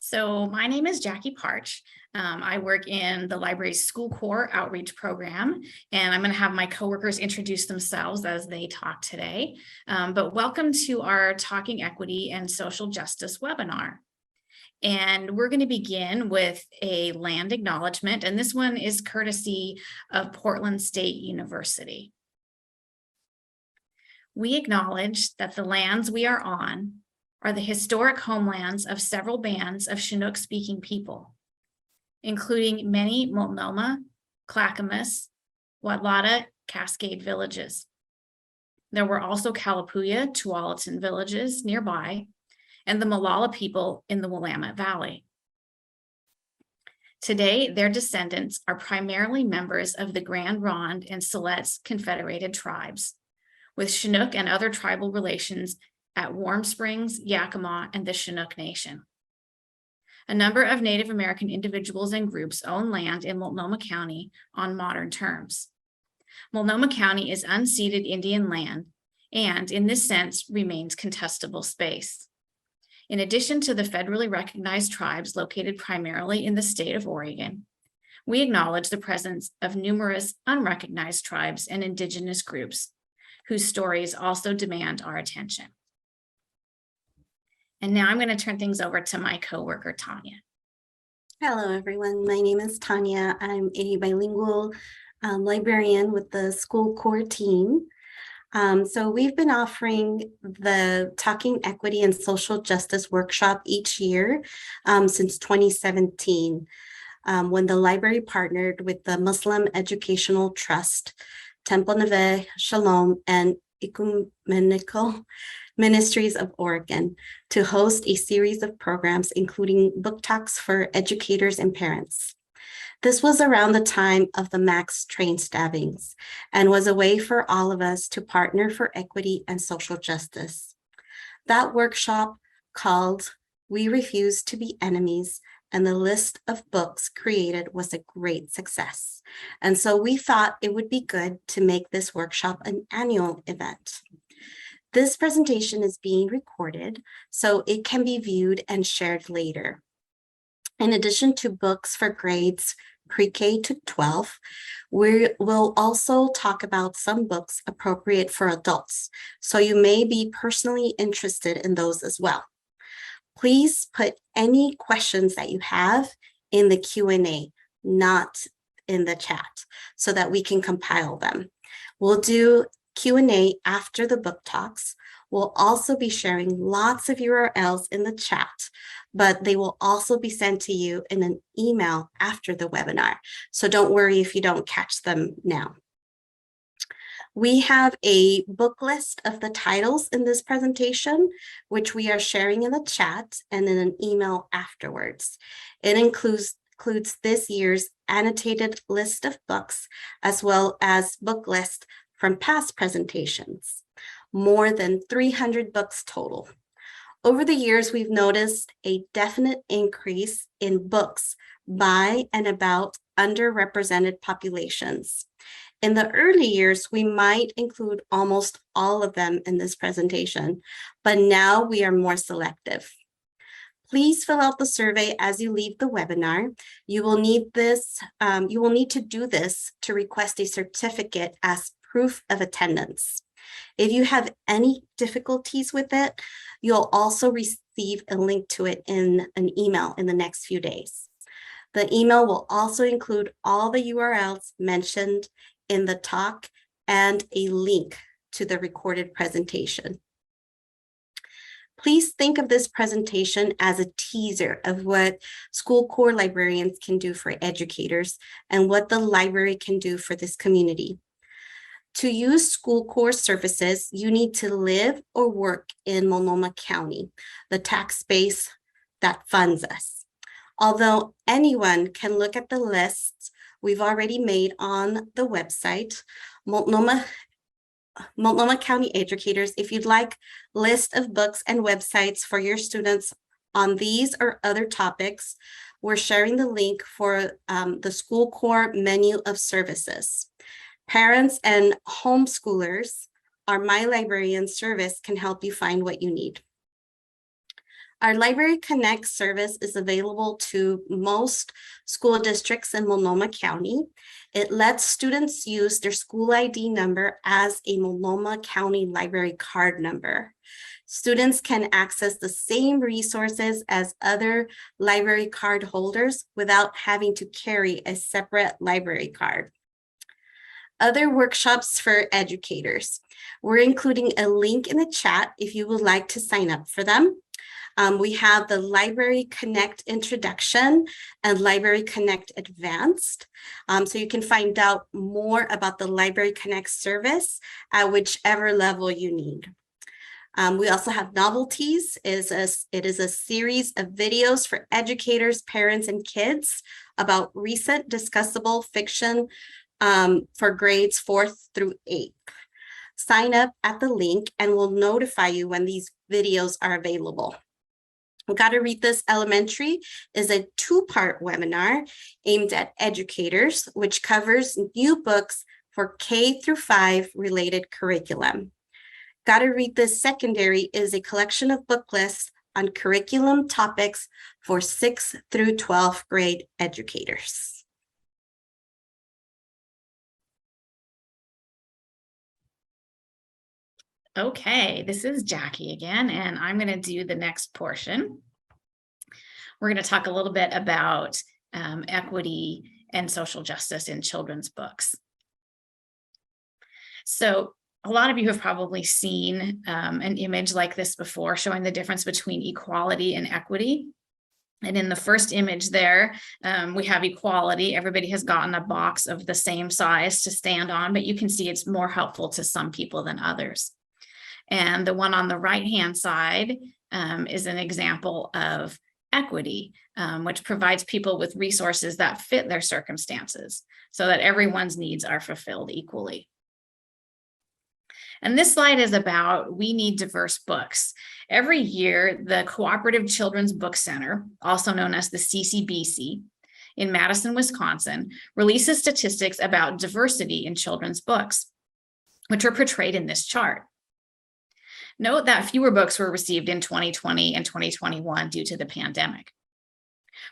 So my name is Jackie Parch. I work in the library's School Corps Outreach Program, and I'm going to have my coworkers introduce themselves as they talk today. But welcome to our Talking Equity and Social Justice webinar. And we're going to begin with a land acknowledgement, and this one is courtesy of Portland State University. We acknowledge that the lands we are on are the historic homelands of several bands of Chinook-speaking people, including many Multnomah, Clackamas, Watlata, Cascade villages. There were also Kalapuya, Tualatin villages nearby, and the Molalla people in the Willamette Valley. Today, their descendants are primarily members of the Grand Ronde and Siletz Confederated Tribes, with Chinook and other tribal relations at Warm Springs, Yakima, and the Chinook Nation. A number of Native American individuals and groups own land in Multnomah County on modern terms. Multnomah County is unceded Indian land and, in this sense, remains contestable space. In addition to the federally recognized tribes located primarily in the state of Oregon, we acknowledge the presence of numerous unrecognized tribes and indigenous groups whose stories also demand our attention. And now I'm going to turn things over to my coworker, Tanya. Hello, everyone. My name is Tanya. I'm a bilingual librarian with the School Corps team. So we've been offering the Talking Equity and Social Justice workshop each year since 2017, when the library partnered with the Muslim Educational Trust, Temple Neve Shalom, and Ecumenical Ministries of Oregon to host a series of programs, including book talks for educators and parents. This was around the time of the Max train stabbings and was a way for all of us to partner for equity and social justice. That workshop, called We Refuse to Be Enemies, and the list of books created was a great success. And so we thought it would be good to make this workshop an annual event. This presentation is being recorded, so it can be viewed and shared later. In addition to books for grades pre-K to 12, we will also talk about some books appropriate for adults, so you may be personally interested in those as well. Please put any questions that you have in the Q&A, not in the chat, so that we can compile them. We'll do Q&A after the book talks. We'll also be sharing lots of URLs in the chat, but they will also be sent to you in an email after the webinar. So don't worry if you don't catch them now. We have a book list of the titles in this presentation, which we are sharing in the chat and in an email afterwards. It includes this year's annotated list of books, as well as book lists from past presentations. More than 300 books total. Over the years, we've noticed a definite increase in books by and about underrepresented populations. In the early years, we might include almost all of them in this presentation, but now we are more selective. Please fill out the survey as you leave the webinar. You will need to do this to request a certificate as proof of attendance. If you have any difficulties with it, you'll also receive a link to it in an email in the next few days. The email will also include all the URLs mentioned in the talk and a link to the recorded presentation. Please think of this presentation as a teaser of what School Corps librarians can do for educators and what the library can do for this community. To use School Corps services, you need to live or work in Multnomah County, the tax base that funds us. Although anyone can look at the lists we've already made on the website, Multnomah County educators, if you'd like list of books and websites for your students on these or other topics, we're sharing the link for the School Corps menu of services. Parents and homeschoolers, our My Librarian service can help you find what you need. Our Library Connect service is available to most school districts in Multnomah County. It lets students use their school ID number as a Multnomah County library card number. Students can access the same resources as other library card holders without having to carry a separate library card. Other workshops for educators. We're including a link in the chat if you would like to sign up for them. We have the Library Connect Introduction and Library Connect Advanced. So you can find out more about the Library Connect service at whichever level you need. We also have Novelties. It is a series of videos for educators, parents, and kids about recent discussable fiction for grades 4th through 8th. Sign up at the link and we'll notify you when these videos are available. Gotta Read This Elementary is a 2-part webinar aimed at educators, which covers new books for K through 5 related curriculum. Gotta Read This Secondary is a collection of book lists on curriculum topics for 6th through 12th grade educators. Okay, this is Jackie again, and I'm going to do the next portion. We're going to talk a little bit about equity and social justice in children's books. So a lot of you have probably seen an image like this before, showing the difference between equality and equity. And in the first image there, we have equality. Everybody has gotten a box of the same size to stand on, but you can see it's more helpful to some people than others. And the one on the right-hand side is an example of equity, which provides people with resources that fit their circumstances so that everyone's needs are fulfilled equally. And this slide is about we need diverse books. Every year, the Cooperative Children's Book Center, also known as the CCBC, in Madison, Wisconsin, releases statistics about diversity in children's books, which are portrayed in this chart. Note that fewer books were received in 2020 and 2021 due to the pandemic.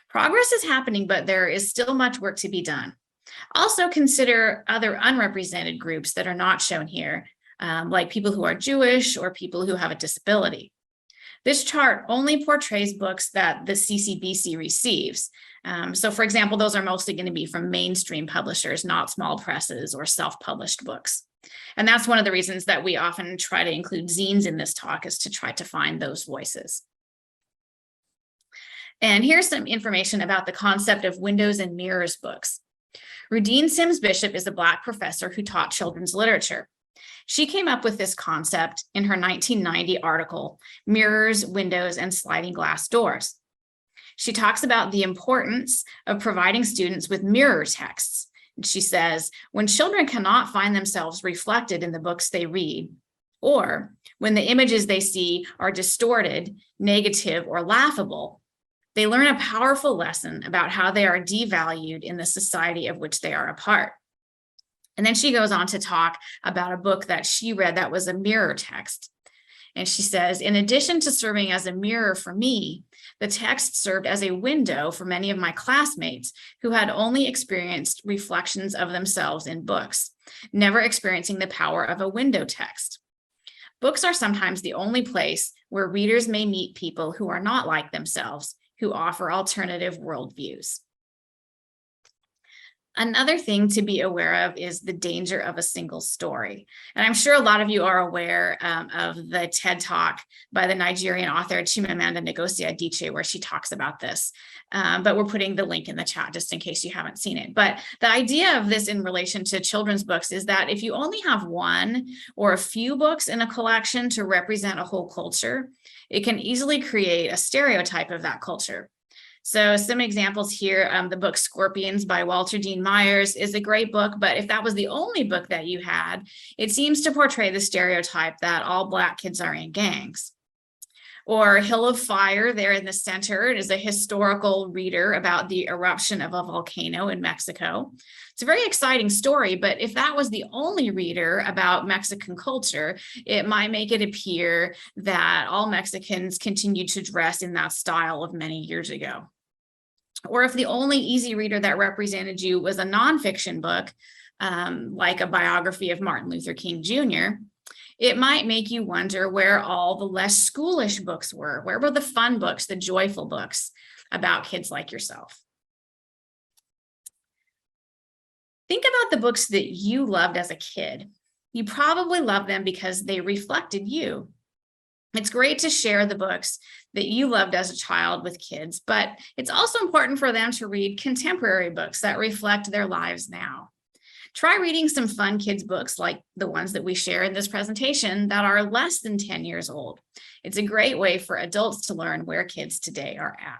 Progress is happening, but there is still much work to be done. Also consider other unrepresented groups that are not shown here, like people who are Jewish or people who have a disability. This chart only portrays books that the CCBC receives. So for example, those are mostly going to be from mainstream publishers, not small presses or self-published books. And that's one of the reasons that we often try to include zines in this talk, is to try to find those voices. And here's some information about the concept of windows and mirrors books. Rudine Sims Bishop is a Black professor who taught children's literature. She came up with this concept in her 1990 article, Mirrors, Windows, and Sliding Glass Doors. She talks about the importance of providing students with mirror texts. She says, when children cannot find themselves reflected in the books they read, or when the images they see are distorted, negative, or laughable, they learn a powerful lesson about how they are devalued in the society of which they are a part. And then she goes on to talk about a book that she read that was a mirror text. And she says, in addition to serving as a mirror for me, the text served as a window for many of my classmates who had only experienced reflections of themselves in books, never experiencing the power of a window text. Books are sometimes the only place where readers may meet people who are not like themselves, who offer alternative worldviews. Another thing to be aware of is the danger of a single story. And I'm sure a lot of you are aware of the TED Talk by the Nigerian author Chimamanda Ngozi Adichie, where she talks about this. But we're putting the link in the chat just in case you haven't seen it. But the idea of this in relation to children's books is that if you only have one or a few books in a collection to represent a whole culture, it can easily create a stereotype of that culture. So some examples here, the book Scorpions by Walter Dean Myers is a great book, but if that was the only book that you had, it seems to portray the stereotype that all Black kids are in gangs. Or Hill of Fire there in the center. It is a historical reader about the eruption of a volcano in Mexico. It's a very exciting story, but if that was the only reader about Mexican culture, it might make it appear that all Mexicans continued to dress in that style of many years ago. Or if the only easy reader that represented you was a nonfiction book, like a biography of Martin Luther King Jr., it might make you wonder where all the less schoolish books were. Where were the fun books, the joyful books about kids like yourself? Think about the books that you loved as a kid. You probably loved them because they reflected you. It's great to share the books that you loved as a child with kids, but it's also important for them to read contemporary books that reflect their lives now. Try reading some fun kids' books like the ones that we share in this presentation that are less than 10 years old. It's a great way for adults to learn where kids today are at.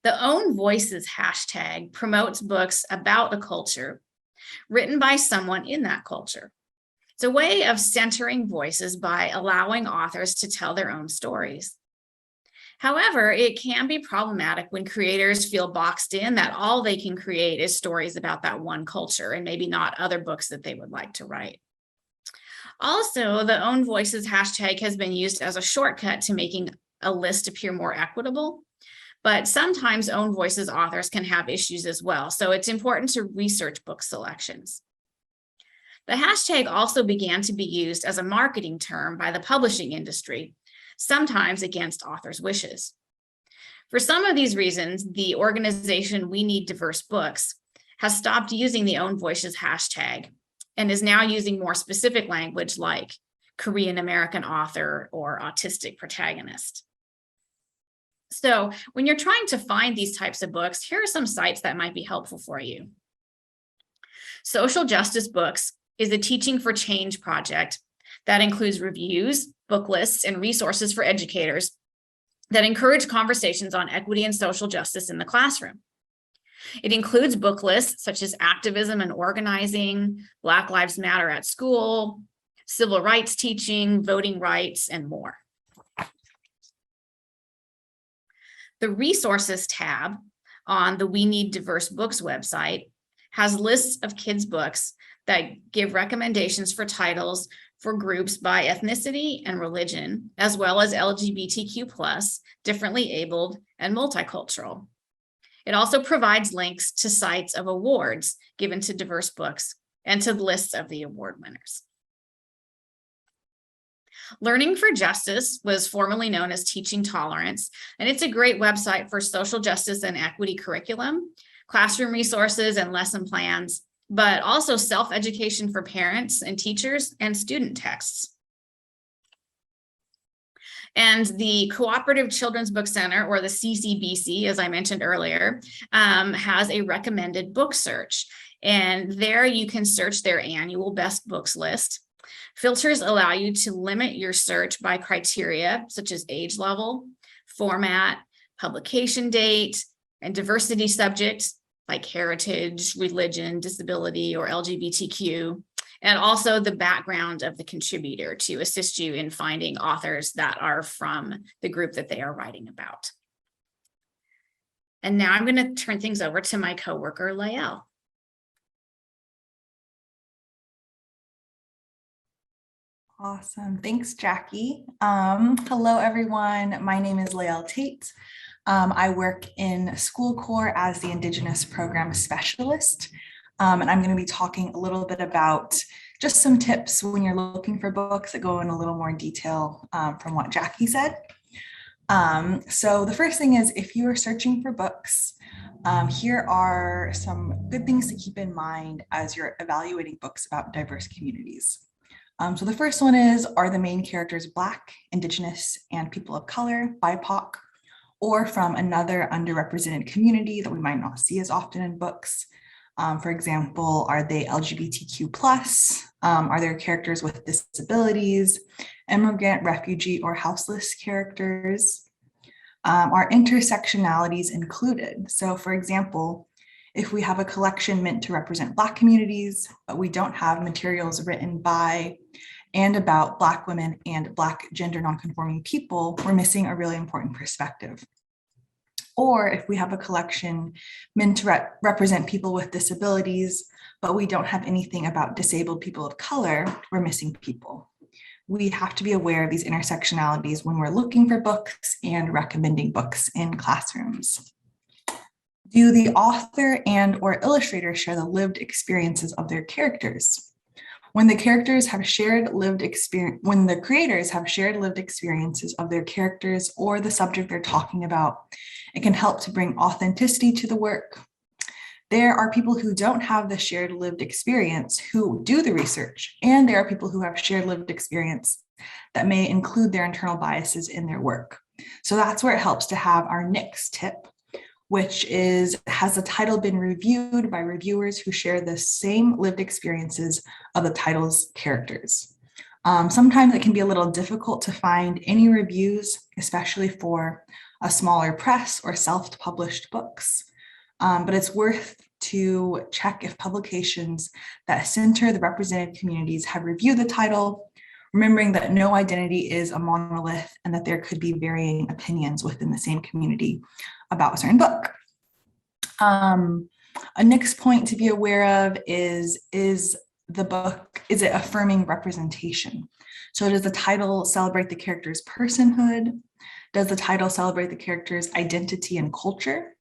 The Own Voices hashtag promotes books about a culture written by someone in that culture. It's a way of centering voices by allowing authors to tell their own stories. However, it can be problematic when creators feel boxed in that all they can create is stories about that one culture and maybe not other books that they would like to write. Also, the Own Voices hashtag has been used as a shortcut to making a list appear more equitable, but sometimes Own Voices authors can have issues as well, so it's important to research book selections. The hashtag also began to be used as a marketing term by the publishing industry, sometimes against authors' wishes. For some of these reasons, the organization We Need Diverse Books has stopped using the Own Voices hashtag and is now using more specific language like Korean American author or autistic protagonist. So when you're trying to find these types of books, here are some sites that might be helpful for you. Social Justice Books is a Teaching for Change project that includes reviews, book lists, and resources for educators that encourage conversations on equity and social justice in the classroom. It includes book lists such as activism and organizing, Black Lives Matter at school, civil rights teaching, voting rights, and more. The resources tab on the We Need Diverse Books website has lists of kids' books that give recommendations for titles for groups by ethnicity and religion, as well as LGBTQ+, differently abled, and multicultural. It also provides links to sites of awards given to diverse books and to the lists of the award winners. Learning for Justice was formerly known as Teaching Tolerance, and it's a great website for social justice and equity curriculum, classroom resources, and lesson plans, but also self-education for parents and teachers and student texts. And the Cooperative Children's Book Center, or the CCBC, as I mentioned earlier, has a recommended book search. And there you can search their annual best books list. Filters allow you to limit your search by criteria such as age level, format, publication date, and diversity subjects like heritage, religion, disability, or LGBTQ, and also the background of the contributor to assist you in finding authors that are from the group that they are writing about. And now I'm going to turn things over to my coworker, Lael. Awesome. Thanks, Jackie. Hello, everyone. My name is Lael Tate. I work in School Corps as the Indigenous Program Specialist. And I'm going to be talking a little bit about just some tips when you're looking for books that go in a little more detail from what Jackie said. So the first thing is, if you are searching for books, here are some good things to keep in mind as you're evaluating books about diverse communities. So the first one is, are the main characters Black, Indigenous, and people of color, BIPOC, or from another underrepresented community that we might not see as often in books? For example, are they LGBTQ+? Are there characters with disabilities, immigrant, refugee, or houseless characters? Are intersectionalities included? So for example, if we have a collection meant to represent Black communities, but we don't have materials written by and about Black women and Black gender nonconforming people, we're missing a really important perspective. Or if we have a collection meant to represent people with disabilities, but we don't have anything about disabled people of color, we're missing people. We have to be aware of these intersectionalities when we're looking for books and recommending books in classrooms. Do the author and or illustrator share the lived experiences of their characters? When the creators have shared lived experiences of their characters or the subject they're talking about, it can help to bring authenticity to the work. There are people who don't have the shared lived experience who do the research, and there are people who have shared lived experience that may include their internal biases in their work. So that's where it helps to have our next tip, which is, has the title been reviewed by reviewers who share the same lived experiences of the title's characters? Sometimes it can be a little difficult to find any reviews, especially for a smaller press or self-published books. But it's worth to check if publications that center the represented communities have reviewed the title, remembering that no identity is a monolith and that there could be varying opinions within the same community about a certain book. A next point to be aware of is the book, is it affirming representation? So does the title celebrate the character's personhood? Does the title celebrate the character's identity and culture?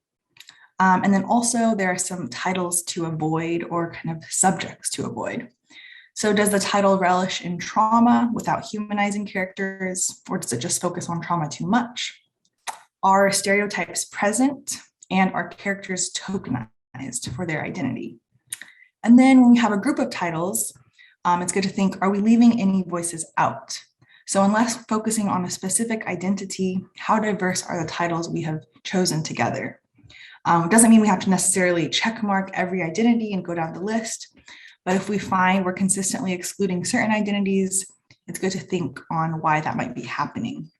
And then also there are some titles to avoid or kind of subjects to avoid. So does the title relish in trauma without humanizing characters, or does it just focus on trauma too much? Are stereotypes present, and are characters tokenized for their identity? And then when we have a group of titles, it's good to think, are we leaving any voices out? So unless focusing on a specific identity, how diverse are the titles we have chosen together? It doesn't mean we have to necessarily check mark every identity and go down the list, but if we find we're consistently excluding certain identities, it's good to think on why that might be happening.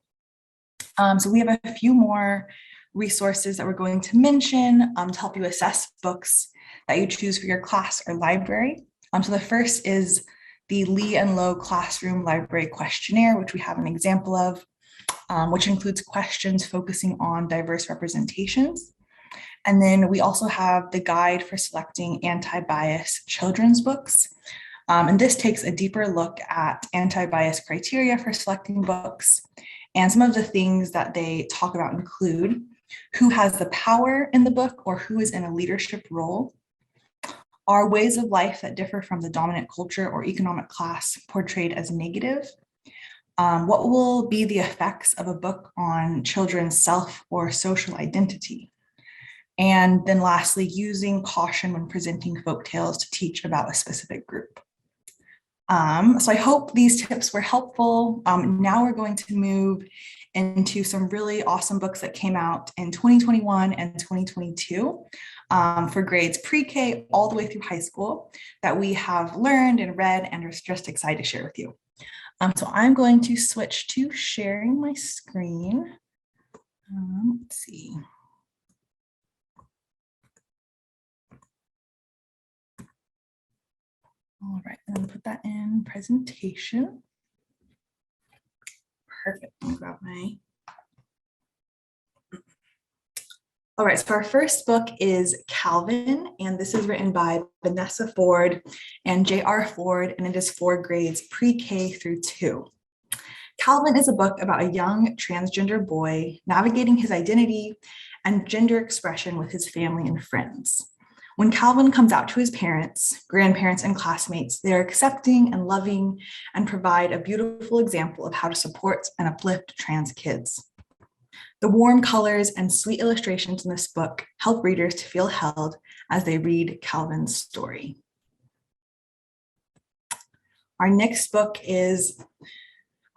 So we have a few more resources that we're going to mention to help you assess books that you choose for your class or library. So the first is the Lee and Low Classroom Library Questionnaire, which we have an example of, which includes questions focusing on diverse representations. And then we also have the Guide for Selecting Anti-Bias Children's Books. And this takes a deeper look at anti-bias criteria for selecting books. And some of the things that they talk about include who has the power in the book or who is in a leadership role, are ways of life that differ from the dominant culture or economic class portrayed as negative, what will be the effects of a book on children's self or social identity, and then lastly, using caution when presenting folktales to teach about a specific group. So I hope these tips were helpful. Now we're going to move into some really awesome books that came out in 2021 and 2022 for grades pre-K all the way through high school that we have learned and read and are just excited to share with you. So I'm going to switch to sharing my screen. Let's see. All right, I'm going to put that in presentation. Perfect. Let me grab my. All right, so our first book is Calvin, and this is written by Vanessa Ford and J.R. Ford, and it is for grades pre-K through 2. Calvin is a book about a young transgender boy navigating his identity and gender expression with his family and friends. When Calvin comes out to his parents, grandparents, and classmates, they are accepting and loving and provide a beautiful example of how to support and uplift trans kids. The warm colors and sweet illustrations in this book help readers to feel held as they read Calvin's story. Our next book is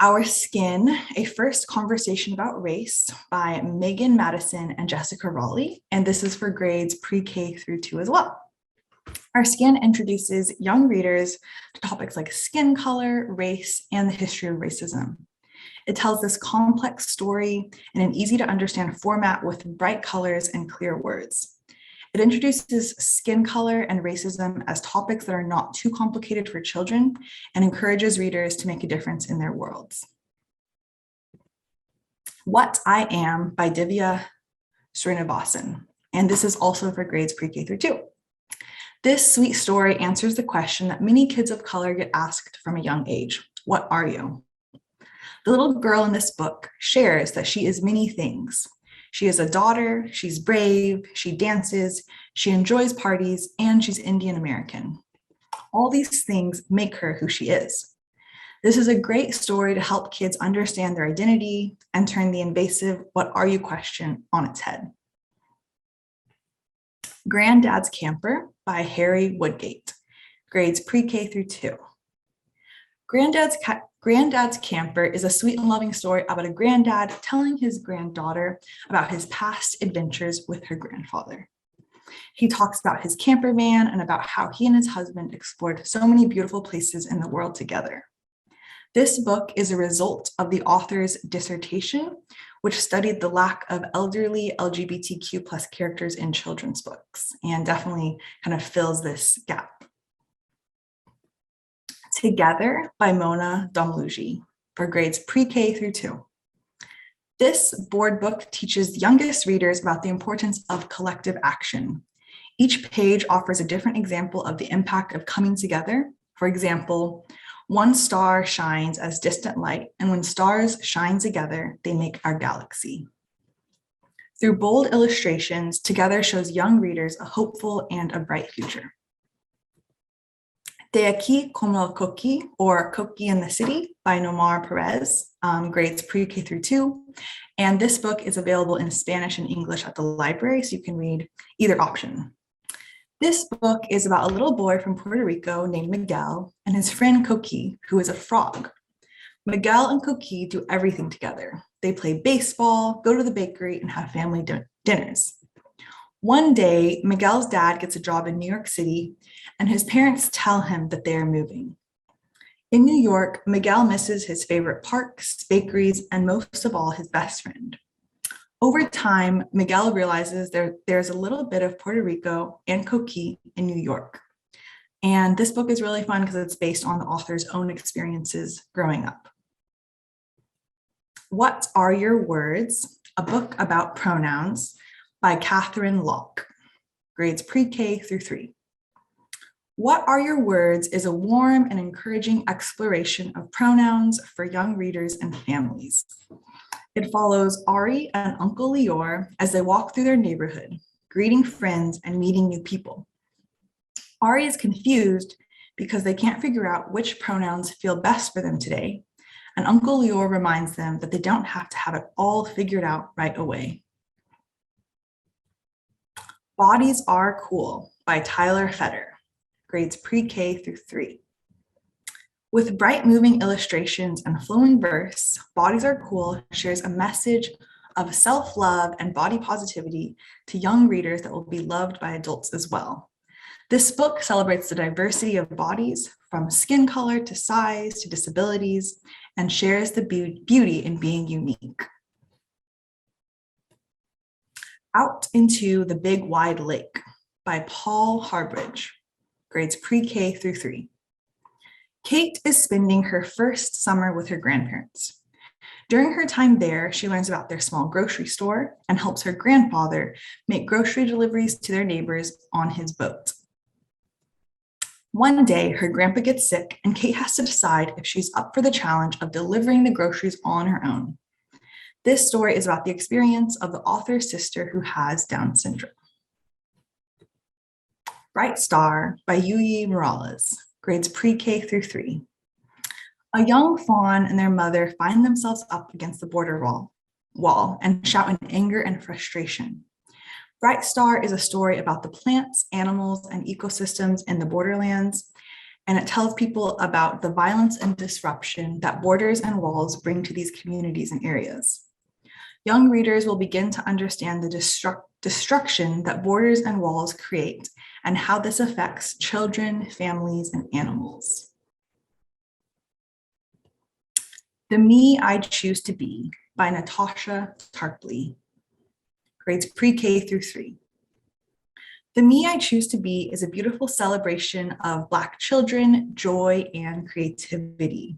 Our Skin, A First Conversation About Race by Megan Madison and Jessica Raleigh, and this is for grades pre-K through 2 as well. Our Skin introduces young readers to topics like skin color, race, and the history of racism. It tells this complex story in an easy to understand format with bright colors and clear words. It introduces skin color and racism as topics that are not too complicated for children and encourages readers to make a difference in their worlds. What I Am by Divya Srinivasan, and this is also for grades pre-K through 2. This sweet story answers the question that many kids of color get asked from a young age: what are you? The little girl in this book shares that she is many things. She is a daughter, she's brave, she dances, she enjoys parties, and she's Indian American. All these things make her who she is. This is a great story to help kids understand their identity and turn the invasive "what are you" question on its head. Granddad's Camper by Harry Woodgate, grades pre-K through 2. Granddad's Camper is a sweet and loving story about a granddad telling his granddaughter about his past adventures with her grandfather. He talks about his camper van and about how he and his husband explored so many beautiful places in the world together. This book is a result of the author's dissertation, which studied the lack of elderly LGBTQ+ characters in children's books, and definitely kind of fills this gap. Together by Mona Domluji for grades pre-K through 2. This board book teaches youngest readers about the importance of collective action. Each page offers a different example of the impact of coming together. For example, one star shines as distant light, and when stars shine together, they make our galaxy. Through bold illustrations, Together shows young readers a hopeful and a bright future. De Aquí Como el Coqui, or Coqui in the City by Nomar Perez, grades pre-K through 2. And this book is available in Spanish and English at the library, so you can read either option. This book is about a little boy from Puerto Rico named Miguel and his friend Coqui, who is a frog. Miguel and Coqui do everything together. They play baseball, go to the bakery, and have family dinners. One day, Miguel's dad gets a job in New York City, and his parents tell him that they are moving. In New York, Miguel misses his favorite parks, bakeries, and most of all, his best friend. Over time, Miguel realizes there's a little bit of Puerto Rico and Coqui in New York. And this book is really fun because it's based on the author's own experiences growing up. What Are Your Words? A book about pronouns by Catherine Locke, grades pre-K through 3. What Are Your Words is a warm and encouraging exploration of pronouns for young readers and families. It follows Ari and Uncle Lior as they walk through their neighborhood, greeting friends and meeting new people. Ari is confused because they can't figure out which pronouns feel best for them today, and Uncle Lior reminds them that they don't have to have it all figured out right away. Bodies Are Cool by Tyler Fetter, grades pre-K through 3. With bright moving illustrations and flowing verse, Bodies Are Cool shares a message of self-love and body positivity to young readers that will be loved by adults as well. This book celebrates the diversity of bodies, from skin color to size to disabilities, and shares the beauty in being unique. Out into the Big Wide Lake by Paul Harbridge, grades pre-K through 3. Kate is spending her first summer with her grandparents. During her time there, she learns about their small grocery store and helps her grandfather make grocery deliveries to their neighbors on his boat. One day, her grandpa gets sick and Kate has to decide if she's up for the challenge of delivering the groceries on her own. This story is about the experience of the author's sister who has Down syndrome. Bright Star by Yuyi Morales, grades pre-K through 3. A young fawn and their mother find themselves up against the border wall and shout in anger and frustration. Bright Star is a story about the plants, animals, and ecosystems in the borderlands, and it tells people about the violence and disruption that borders and walls bring to these communities and areas. Young readers will begin to understand the destruction that borders and walls create and how this affects children, families, and animals. The Me I Choose to Be by Natasha Tarpley, grades pre-K through 3. The Me I Choose to Be is a beautiful celebration of Black children, joy, and creativity.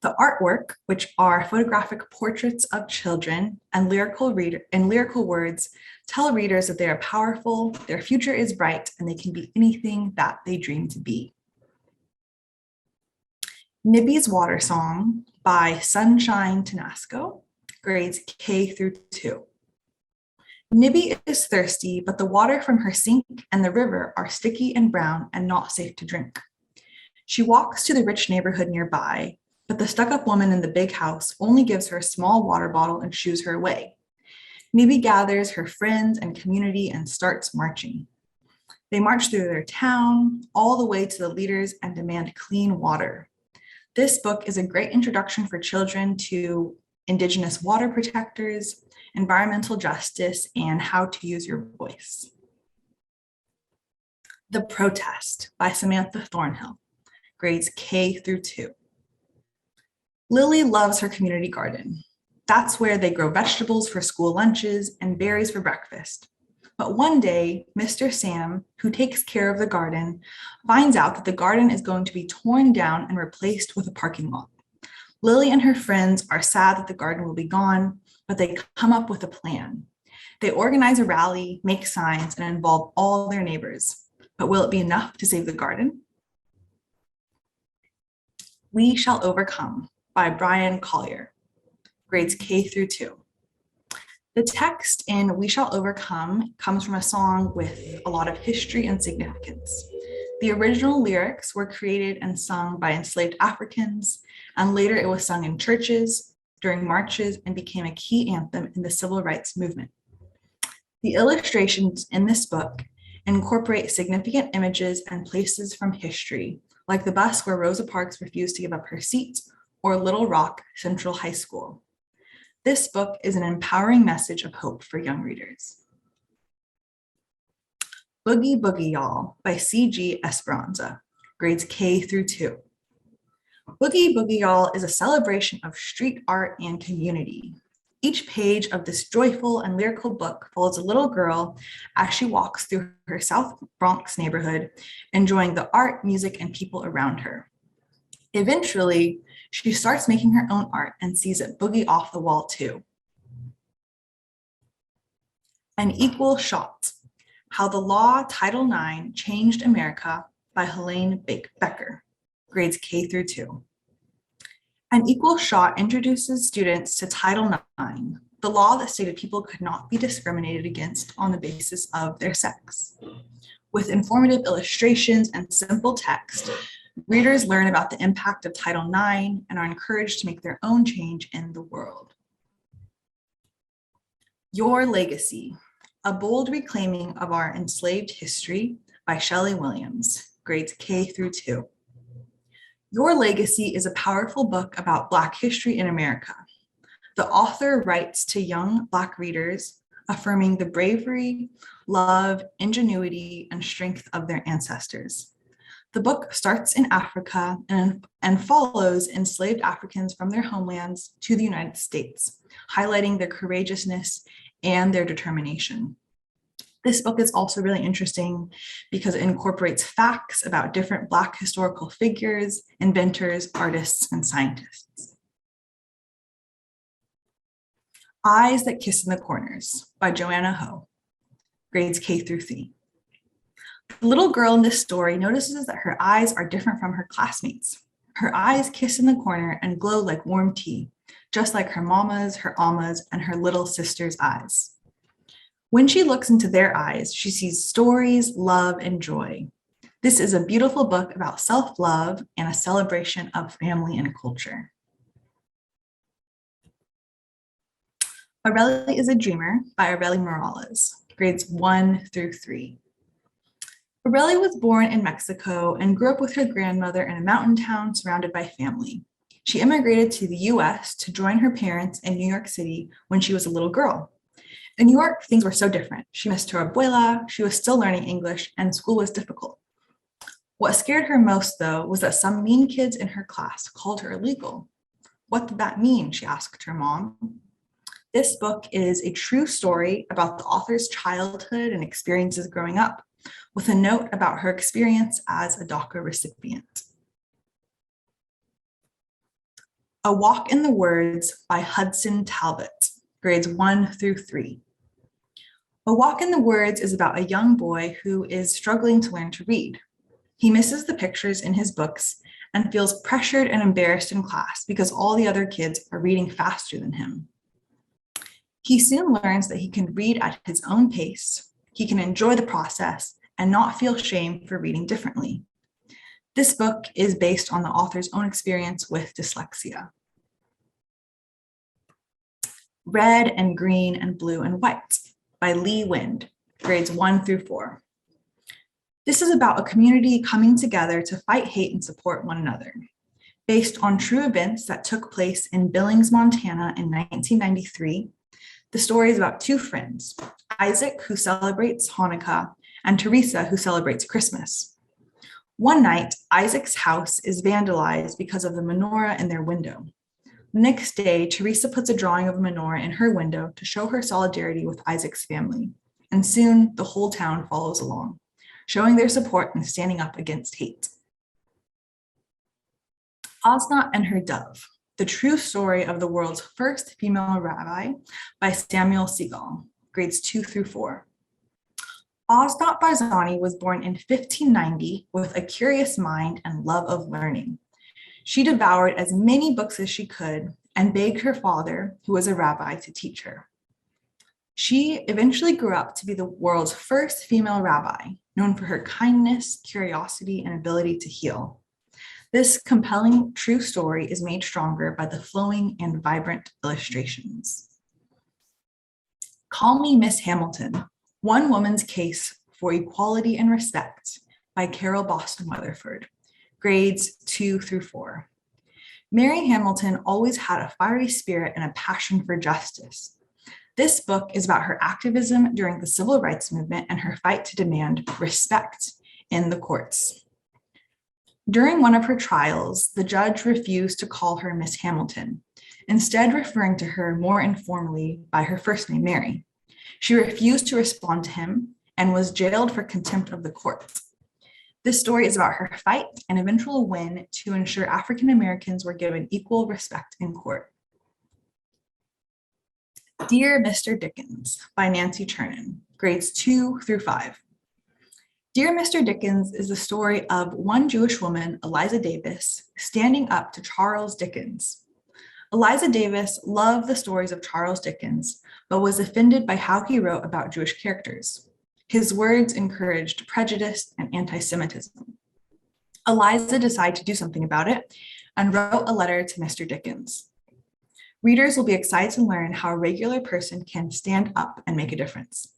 The artwork, which are photographic portraits of children and lyrical words, tell readers that they are powerful, their future is bright, and they can be anything that they dream to be. Nippy's Water Song by Sunshine Tenasco, grades K through 2. Nippy is thirsty, but the water from her sink and the river are sticky and brown and not safe to drink. She walks to the rich neighborhood nearby, but the stuck-up woman in the big house only gives her a small water bottle and shoos her away. Nippy gathers her friends and community and starts marching. They march through their town, all the way to the leaders, and demand clean water. This book is a great introduction for children to Indigenous water protectors, environmental justice, and how to use your voice. The Protest by Samantha Thornhill, grades K through 2. Lily loves her community garden. That's where they grow vegetables for school lunches and berries for breakfast. But one day, Mr. Sam, who takes care of the garden, finds out that the garden is going to be torn down and replaced with a parking lot. Lily and her friends are sad that the garden will be gone, but they come up with a plan. They organize a rally, make signs, and involve all their neighbors. But will it be enough to save the garden? We Shall Overcome by Brian Collier, grades K through 2. The text in We Shall Overcome comes from a song with a lot of history and significance. The original lyrics were created and sung by enslaved Africans, and later it was sung in churches, during marches, and became a key anthem in the civil rights movement. The illustrations in this book incorporate significant images and places from history, like the bus where Rosa Parks refused to give up her seat, or Little Rock Central High School. This book is an empowering message of hope for young readers. Boogie Boogie Y'all by C.G. Esperanza, grades K through 2. Boogie Boogie Y'all is a celebration of street art and community. Each page of this joyful and lyrical book follows a little girl as she walks through her South Bronx neighborhood, enjoying the art, music, and people around her. Eventually, she starts making her own art and sees it boogie off the wall too. An Equal Shot: How the Law Title IX Changed America by Helene Becker, grades K through 2. An Equal Shot introduces students to Title IX, the law that stated people could not be discriminated against on the basis of their sex. With informative illustrations and simple text, readers learn about the impact of Title IX and are encouraged to make their own change in the world. Your Legacy: A Bold Reclaiming of Our Enslaved History by Shelley Williams, grades K through 2. Your Legacy is a powerful book about Black history in America. The author writes to young Black readers, affirming the bravery, love, ingenuity, and strength of their ancestors. The book starts in Africa and follows enslaved Africans from their homelands to the United States, highlighting their courageousness and their determination. This book is also really interesting because it incorporates facts about different Black historical figures, inventors, artists, and scientists. Eyes That Kiss in the Corners by Joanna Ho, grades K through 3. The little girl in this story notices that her eyes are different from her classmates. Her eyes kiss in the corner and glow like warm tea, just like her mama's, her alma's, and her little sister's eyes. When she looks into their eyes, she sees stories, love, and joy. This is a beautiful book about self-love and a celebration of family and culture. Aurelie is a Dreamer by Aurelie Morales, grades 1 through 3. Aurelie was born in Mexico and grew up with her grandmother in a mountain town surrounded by family. She immigrated to the US to join her parents in New York City when she was a little girl. In New York, things were so different. She missed her abuela, she was still learning English, and school was difficult. What scared her most, though, was that some mean kids in her class called her illegal. What did that mean? She asked her mom. This book is a true story about the author's childhood and experiences growing up, with a note about her experience as a DACA recipient. A Walk in the Woods by Hudson Talbot, grades 1 through 3. A Walk in the Woods is about a young boy who is struggling to learn to read. He misses the pictures in his books and feels pressured and embarrassed in class because all the other kids are reading faster than him. He soon learns that he can read at his own pace, he can enjoy the process, and not feel shame for reading differently. This book is based on the author's own experience with dyslexia. Red and Green and Blue and White by Lee Wind, grades 1 through 4. This is about a community coming together to fight hate and support one another. Based on true events that took place in Billings, Montana in 1993, the story is about two friends, Isaac, who celebrates Hanukkah, and Teresa, who celebrates Christmas. One night, Isaac's house is vandalized because of the menorah in their window. The next day, Teresa puts a drawing of a menorah in her window to show her solidarity with Isaac's family, and soon the whole town follows along, showing their support and standing up against hate. Osnat and Her Dove, the true story of the world's first female rabbi by Samuel Segal, grades 2 through 4. Osnat Barzani was born in 1590 with a curious mind and love of learning. She devoured as many books as she could and begged her father, who was a rabbi, to teach her. She eventually grew up to be the world's first female rabbi, known for her kindness, curiosity, and ability to heal. This compelling true story is made stronger by the flowing and vibrant illustrations. Call Me Miss Hamilton, One Woman's Case for Equality and Respect by Carol Boston Weatherford, grades 2 through 4. Mary Hamilton always had a fiery spirit and a passion for justice. This book is about her activism during the civil rights movement and her fight to demand respect in the courts. During one of her trials, the judge refused to call her Miss Hamilton, instead referring to her more informally by her first name, Mary. She refused to respond to him and was jailed for contempt of the courts. This story is about her fight and eventual win to ensure African Americans were given equal respect in court. Dear Mr. Dickens by Nancy Chernin, grades 2 through 5. Dear Mr. Dickens is the story of one Jewish woman, Eliza Davis, standing up to Charles Dickens. Eliza Davis loved the stories of Charles Dickens, but was offended by how he wrote about Jewish characters. His words encouraged prejudice and anti-Semitism. Eliza decided to do something about it and wrote a letter to Mr. Dickens. Readers will be excited to learn how a regular person can stand up and make a difference.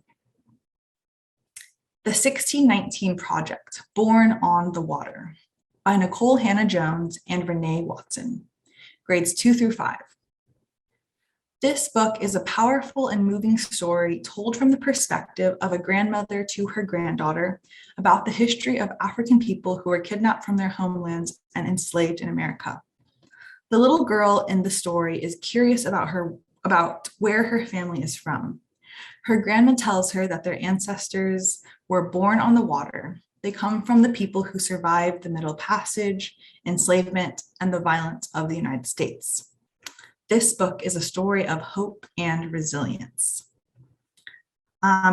The 1619 Project, Born on the Water by Nicole Hannah-Jones and Renee Watson, grades 2 through 5. This book is a powerful and moving story told from the perspective of a grandmother to her granddaughter about the history of African people who were kidnapped from their homelands and enslaved in America. The little girl in the story is curious about where her family is from. Her grandma tells her that their ancestors were born on the water. They come from the people who survived the Middle Passage, enslavement, and the violence of the United States. This book is a story of hope and resilience.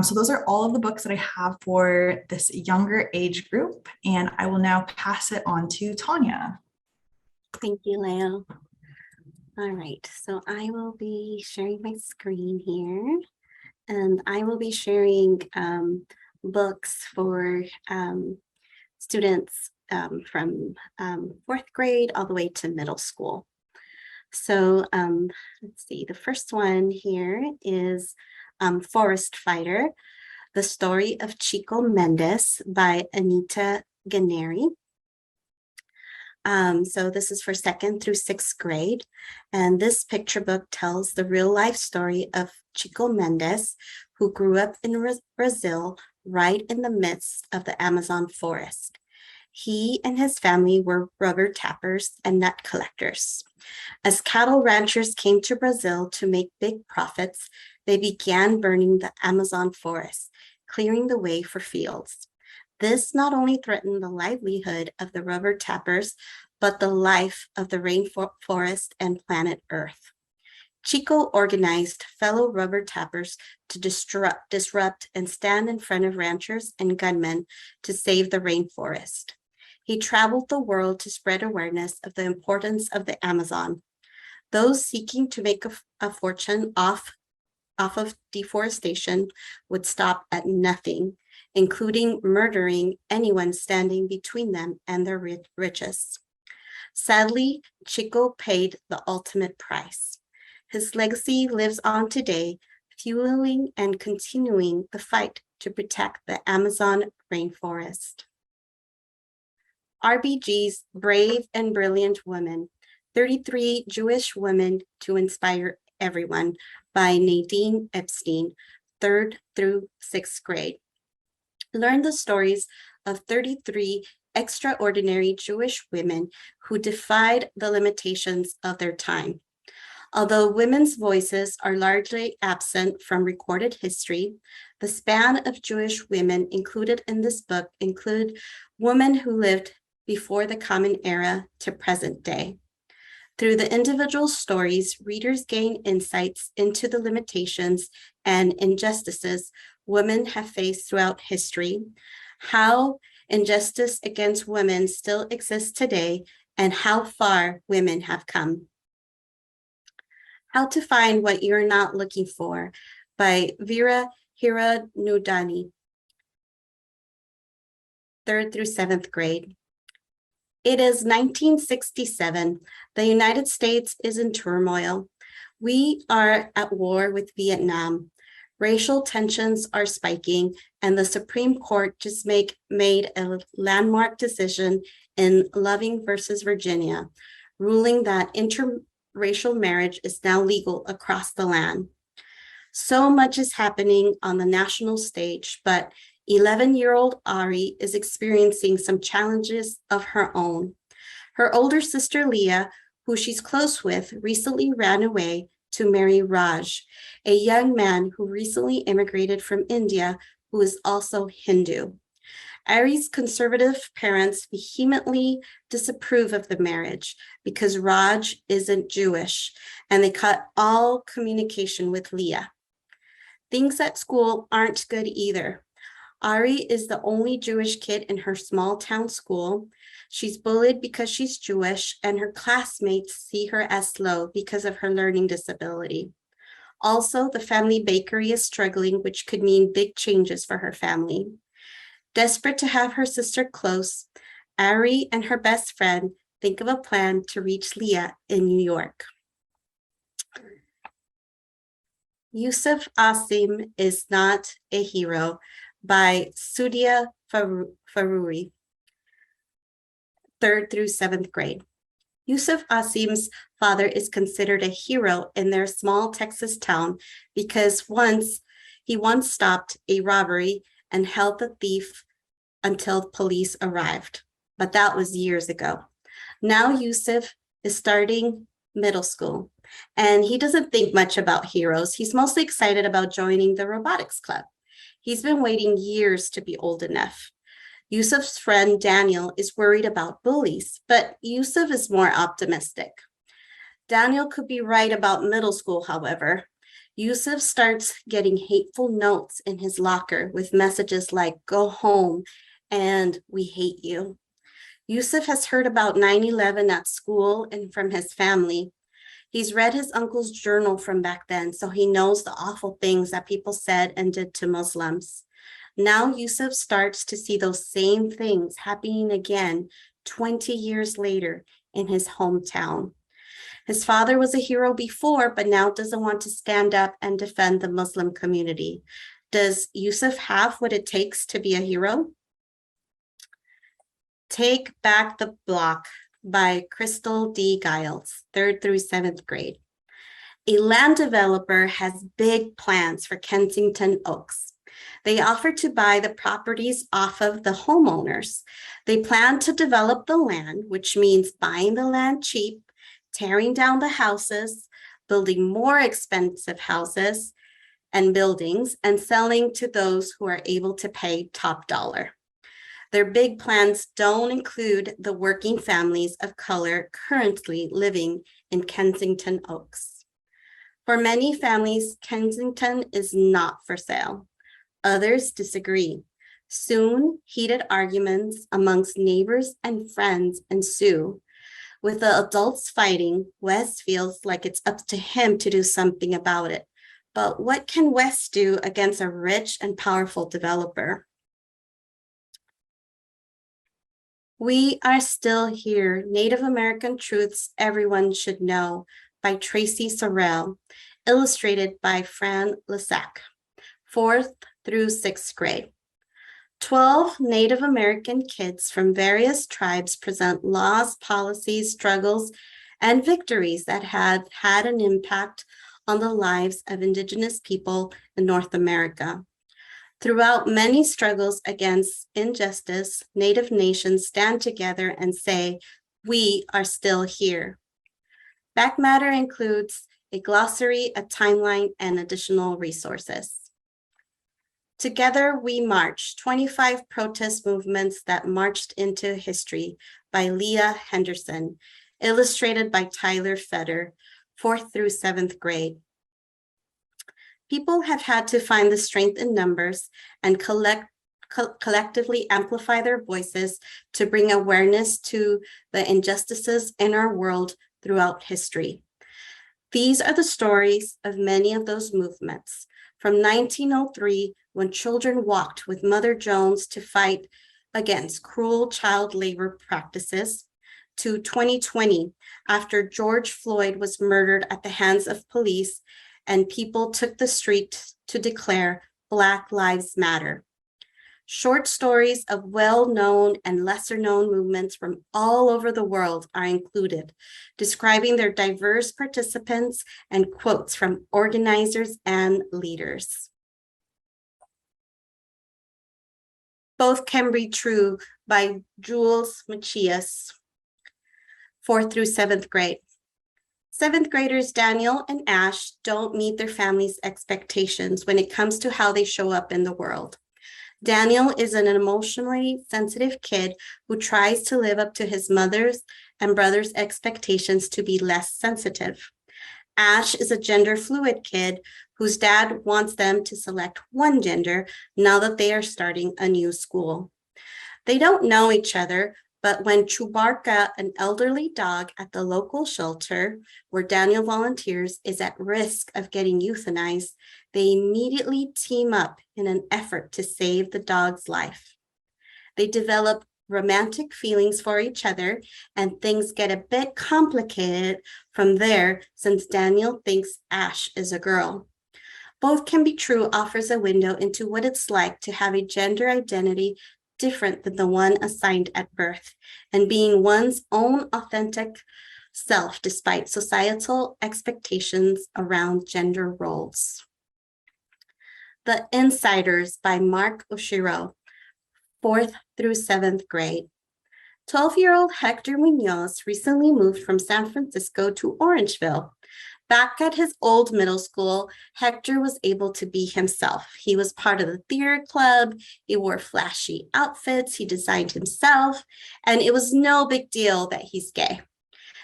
So those are all of the books that I have for this younger age group, and I will now pass it on to Tanya. Thank you, Leo. All right, so I will be sharing my screen here, and I will be sharing books for students from 4th grade all the way to middle school. So let's see, the first one here is Forest Fighter, The Story of Chico Mendes by Anita Ganeri. So this is for 2nd through 6th grade. And this picture book tells the real life story of Chico Mendes, who grew up in Brazil, right in the midst of the Amazon forest. He and his family were rubber tappers and nut collectors. As cattle ranchers came to Brazil to make big profits, they began burning the Amazon forest, clearing the way for fields. This not only threatened the livelihood of the rubber tappers, but the life of the rainforest and planet Earth. Chico organized fellow rubber tappers to disrupt and stand in front of ranchers and gunmen to save the rainforest. He traveled the world to spread awareness of the importance of the Amazon. Those seeking to make a fortune off of deforestation would stop at nothing, including murdering anyone standing between them and their riches. Sadly, Chico paid the ultimate price. His legacy lives on today, fueling and continuing the fight to protect the Amazon rainforest. RBG's Brave and Brilliant Women, 33 Jewish Women to Inspire Everyone by Nadine Epstein, 3rd through 6th grade. Learn the stories of 33 extraordinary Jewish women who defied the limitations of their time. Although women's voices are largely absent from recorded history, the span of Jewish women included in this book include women who lived before the Common Era to present day. Through the individual stories, readers gain insights into the limitations and injustices women have faced throughout history, how injustice against women still exists today, and how far women have come. How to Find What You're Not Looking For by Vera Hiranudani, 3rd through 7th grade. It is 1967. The United States is in turmoil. We are at war with Vietnam. Racial tensions are spiking, and the Supreme Court just made a landmark decision in Loving versus Virginia, ruling that interracial marriage is now legal across the land. So much is happening on the national stage, but 11-year-old Ari is experiencing some challenges of her own. Her older sister Leah, who she's close with, recently ran away to marry Raj, a young man who recently immigrated from India, who is also Hindu. Ari's conservative parents vehemently disapprove of the marriage because Raj isn't Jewish, and they cut all communication with Leah. Things at school aren't good either. Ari is the only Jewish kid in her small town school. She's bullied because she's Jewish, and her classmates see her as slow because of her learning disability. Also, the family bakery is struggling, which could mean big changes for her family. Desperate to have her sister close, Ari and her best friend think of a plan to reach Leah in New York. Yusuf Asim is Not a Hero by Sudhia Faruri, 3rd through 7th grade. Yusuf Asim's father is considered a hero in their small Texas town because he once stopped a robbery and held the thief until police arrived. But that was years ago. Now Yusuf is starting middle school, and he doesn't think much about heroes. He's mostly excited about joining the robotics club. He's been waiting years to be old enough. Yusuf's friend Daniel is worried about bullies, but Yusuf is more optimistic. Daniel could be right about middle school, however. Yusuf starts getting hateful notes in his locker with messages like, "Go home," and "We hate you." Yusuf has heard about 9/11 at school and from his family. He's read his uncle's journal from back then, so he knows the awful things that people said and did to Muslims. Now Yusuf starts to see those same things happening again 20 years later in his hometown. His father was a hero before, but now doesn't want to stand up and defend the Muslim community. Does Yusuf have what it takes to be a hero? Take Back the Block by Crystal D. Giles, 3rd through 7th grade. A land developer has big plans for Kensington Oaks. They offer to buy the properties off of the homeowners. They plan to develop the land, which means buying the land cheap, tearing down the houses, building more expensive houses and buildings, and selling to those who are able to pay top dollar. Their big plans don't include the working families of color currently living in Kensington Oaks. For many families, Kensington is not for sale. Others disagree. Soon, heated arguments amongst neighbors and friends ensue. With the adults fighting, Wes feels like it's up to him to do something about it. But what can Wes do against a rich and powerful developer? We Are Still Here, Native American Truths Everyone Should Know by Tracy Sorrell, illustrated by Fran Lesac, 4th through 6th grade. 12 Native American kids from various tribes present laws, policies, struggles, and victories that have had an impact on the lives of Indigenous people in North America. Throughout many struggles against injustice, Native nations stand together and say, "We are still here." Back matter includes a glossary, a timeline, and additional resources. Together We March, 25 protest movements that marched into history by Leah Henderson, illustrated by Tyler Feder, 4th through 7th grade. People have had to find the strength in numbers and collectively amplify their voices to bring awareness to the injustices in our world throughout history. These are the stories of many of those movements. From 1903, when children walked with Mother Jones to fight against cruel child labor practices, to 2020, after George Floyd was murdered at the hands of police and people took the street to declare Black Lives Matter. Short stories of well-known and lesser-known movements from all over the world are included, describing their diverse participants and quotes from organizers and leaders. Both Can Be True by Jules Machias, 4th through 7th grade. 7th graders Daniel and Ash don't meet their family's expectations when it comes to how they show up in the world. Daniel is an emotionally sensitive kid who tries to live up to his mother's and brother's expectations to be less sensitive. Ash is a gender fluid kid whose dad wants them to select one gender now that they are starting a new school. They don't know each other, but when Chewbacca, an elderly dog at the local shelter where Daniel volunteers, is at risk of getting euthanized, they immediately team up in an effort to save the dog's life. They develop romantic feelings for each other, and things get a bit complicated from there since Daniel thinks Ash is a girl. Both Can Be True offers a window into what it's like to have a gender identity different than the one assigned at birth, and being one's own authentic self despite societal expectations around gender roles. The Insiders by Mark Ushiro, 4th through 7th grade. 12-year-old Hector Munoz recently moved from San Francisco to Orangeville. Back at his old middle school, Hector was able to be himself. He was part of the theater club, he wore flashy outfits, he designed himself, and it was no big deal that he's gay.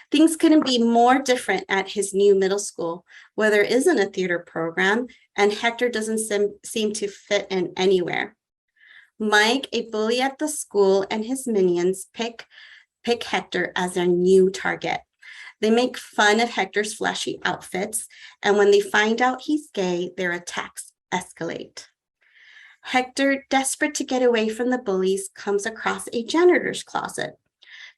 Things couldn't be more different at his new middle school, where there isn't a theater program, and Hector doesn't seem to fit in anywhere. Mike, a bully at the school, and his minions pick Hector as their new target. They make fun of Hector's flashy outfits, and when they find out he's gay, their attacks escalate. Hector, desperate to get away from the bullies, comes across a janitor's closet.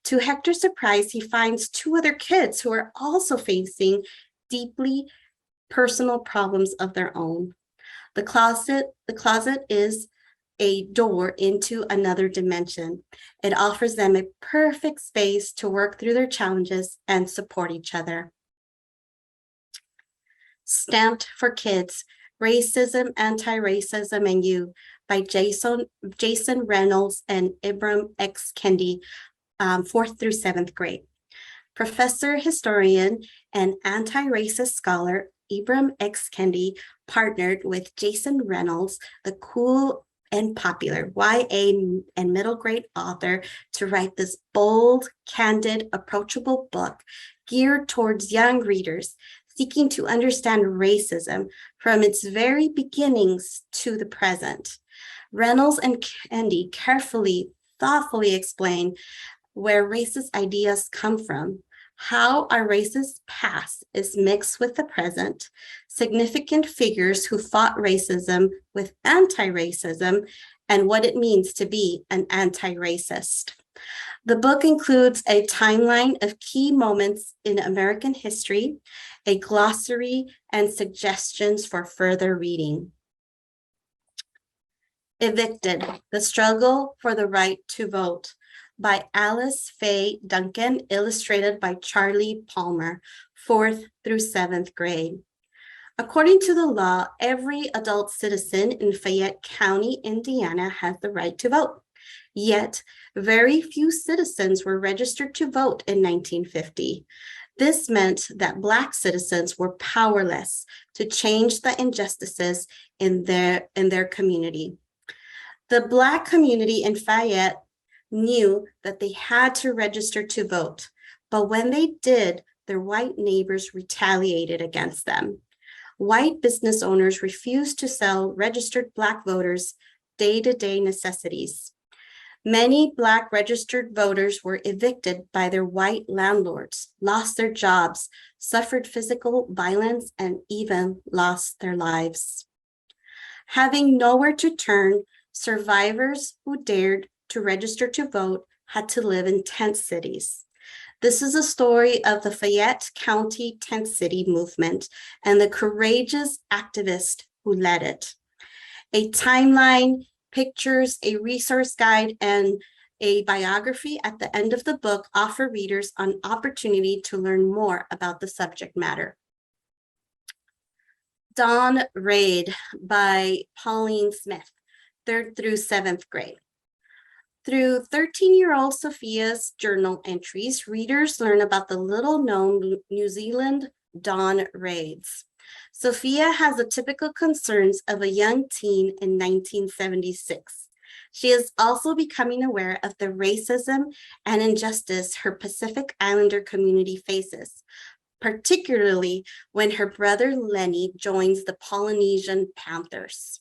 To Hector's surprise, he finds 2 other kids who are also facing deeply personal problems of their own. The closet is a door into another dimension. It offers them a perfect space to work through their challenges and support each other. Stamped for Kids, Racism, Anti-Racism, and You by Jason Reynolds and Ibram X. Kendi, 4th through 7th grade. Professor, historian, and anti-racist scholar Ibram X. Kendi partnered with Jason Reynolds, the cool and popular YA and middle grade author, to write this bold, candid, approachable book geared towards young readers seeking to understand racism from its very beginnings to the present. Reynolds and Kendi carefully, thoughtfully explain where racist ideas come from, how our racist past is mixed with the present, significant figures who fought racism with anti-racism, and what it means to be an anti-racist. The book includes a timeline of key moments in American history, a glossary, and suggestions for further reading. Evicted: The Struggle for the Right to Vote by Alice Faye Duncan, illustrated by Charlie Palmer, 4th through 7th grade. According to the law, every adult citizen in Fayette County, Indiana, has the right to vote. Yet, very few citizens were registered to vote in 1950. This meant that Black citizens were powerless to change the injustices in their community. The Black community in Fayette knew that they had to register to vote, but when they did, their white neighbors retaliated against them. White business owners refused to sell registered Black voters day-to-day necessities. Many Black registered voters were evicted by their white landlords, lost their jobs, suffered physical violence, and even lost their lives. Having nowhere to turn, survivors who dared to register to vote had to live in tent cities. This is a story of the Fayette County Tent City movement and the courageous activist who led it. A timeline, pictures, a resource guide, and a biography at the end of the book offer readers an opportunity to learn more about the subject matter. Dawn Raid by Pauline Smith, 3rd through 7th grade. Through 13-year-old Sophia's journal entries, readers learn about the little-known New Zealand dawn raids. Sophia has the typical concerns of a young teen in 1976. She is also becoming aware of the racism and injustice her Pacific Islander community faces, particularly when her brother Lenny joins the Polynesian Panthers.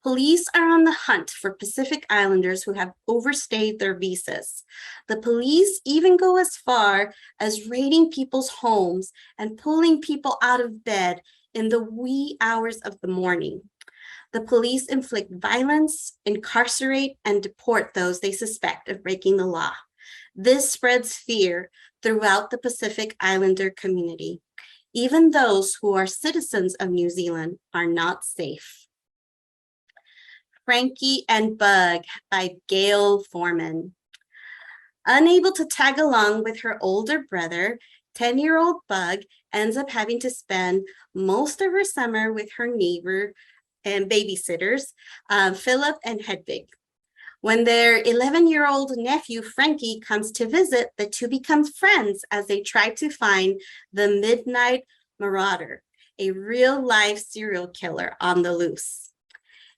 Police are on the hunt for Pacific Islanders who have overstayed their visas. The police even go as far as raiding people's homes and pulling people out of bed in the wee hours of the morning. The police inflict violence, incarcerate, and deport those they suspect of breaking the law. This spreads fear throughout the Pacific Islander community. Even those who are citizens of New Zealand are not safe. Frankie and Bug by Gail Foreman. Unable to tag along with her older brother, 10-year-old Bug ends up having to spend most of her summer with her neighbor and babysitters, Philip and Hedwig. When their 11-year-old nephew, Frankie, comes to visit, the two become friends as they try to find the Midnight Marauder, a real-life serial killer on the loose.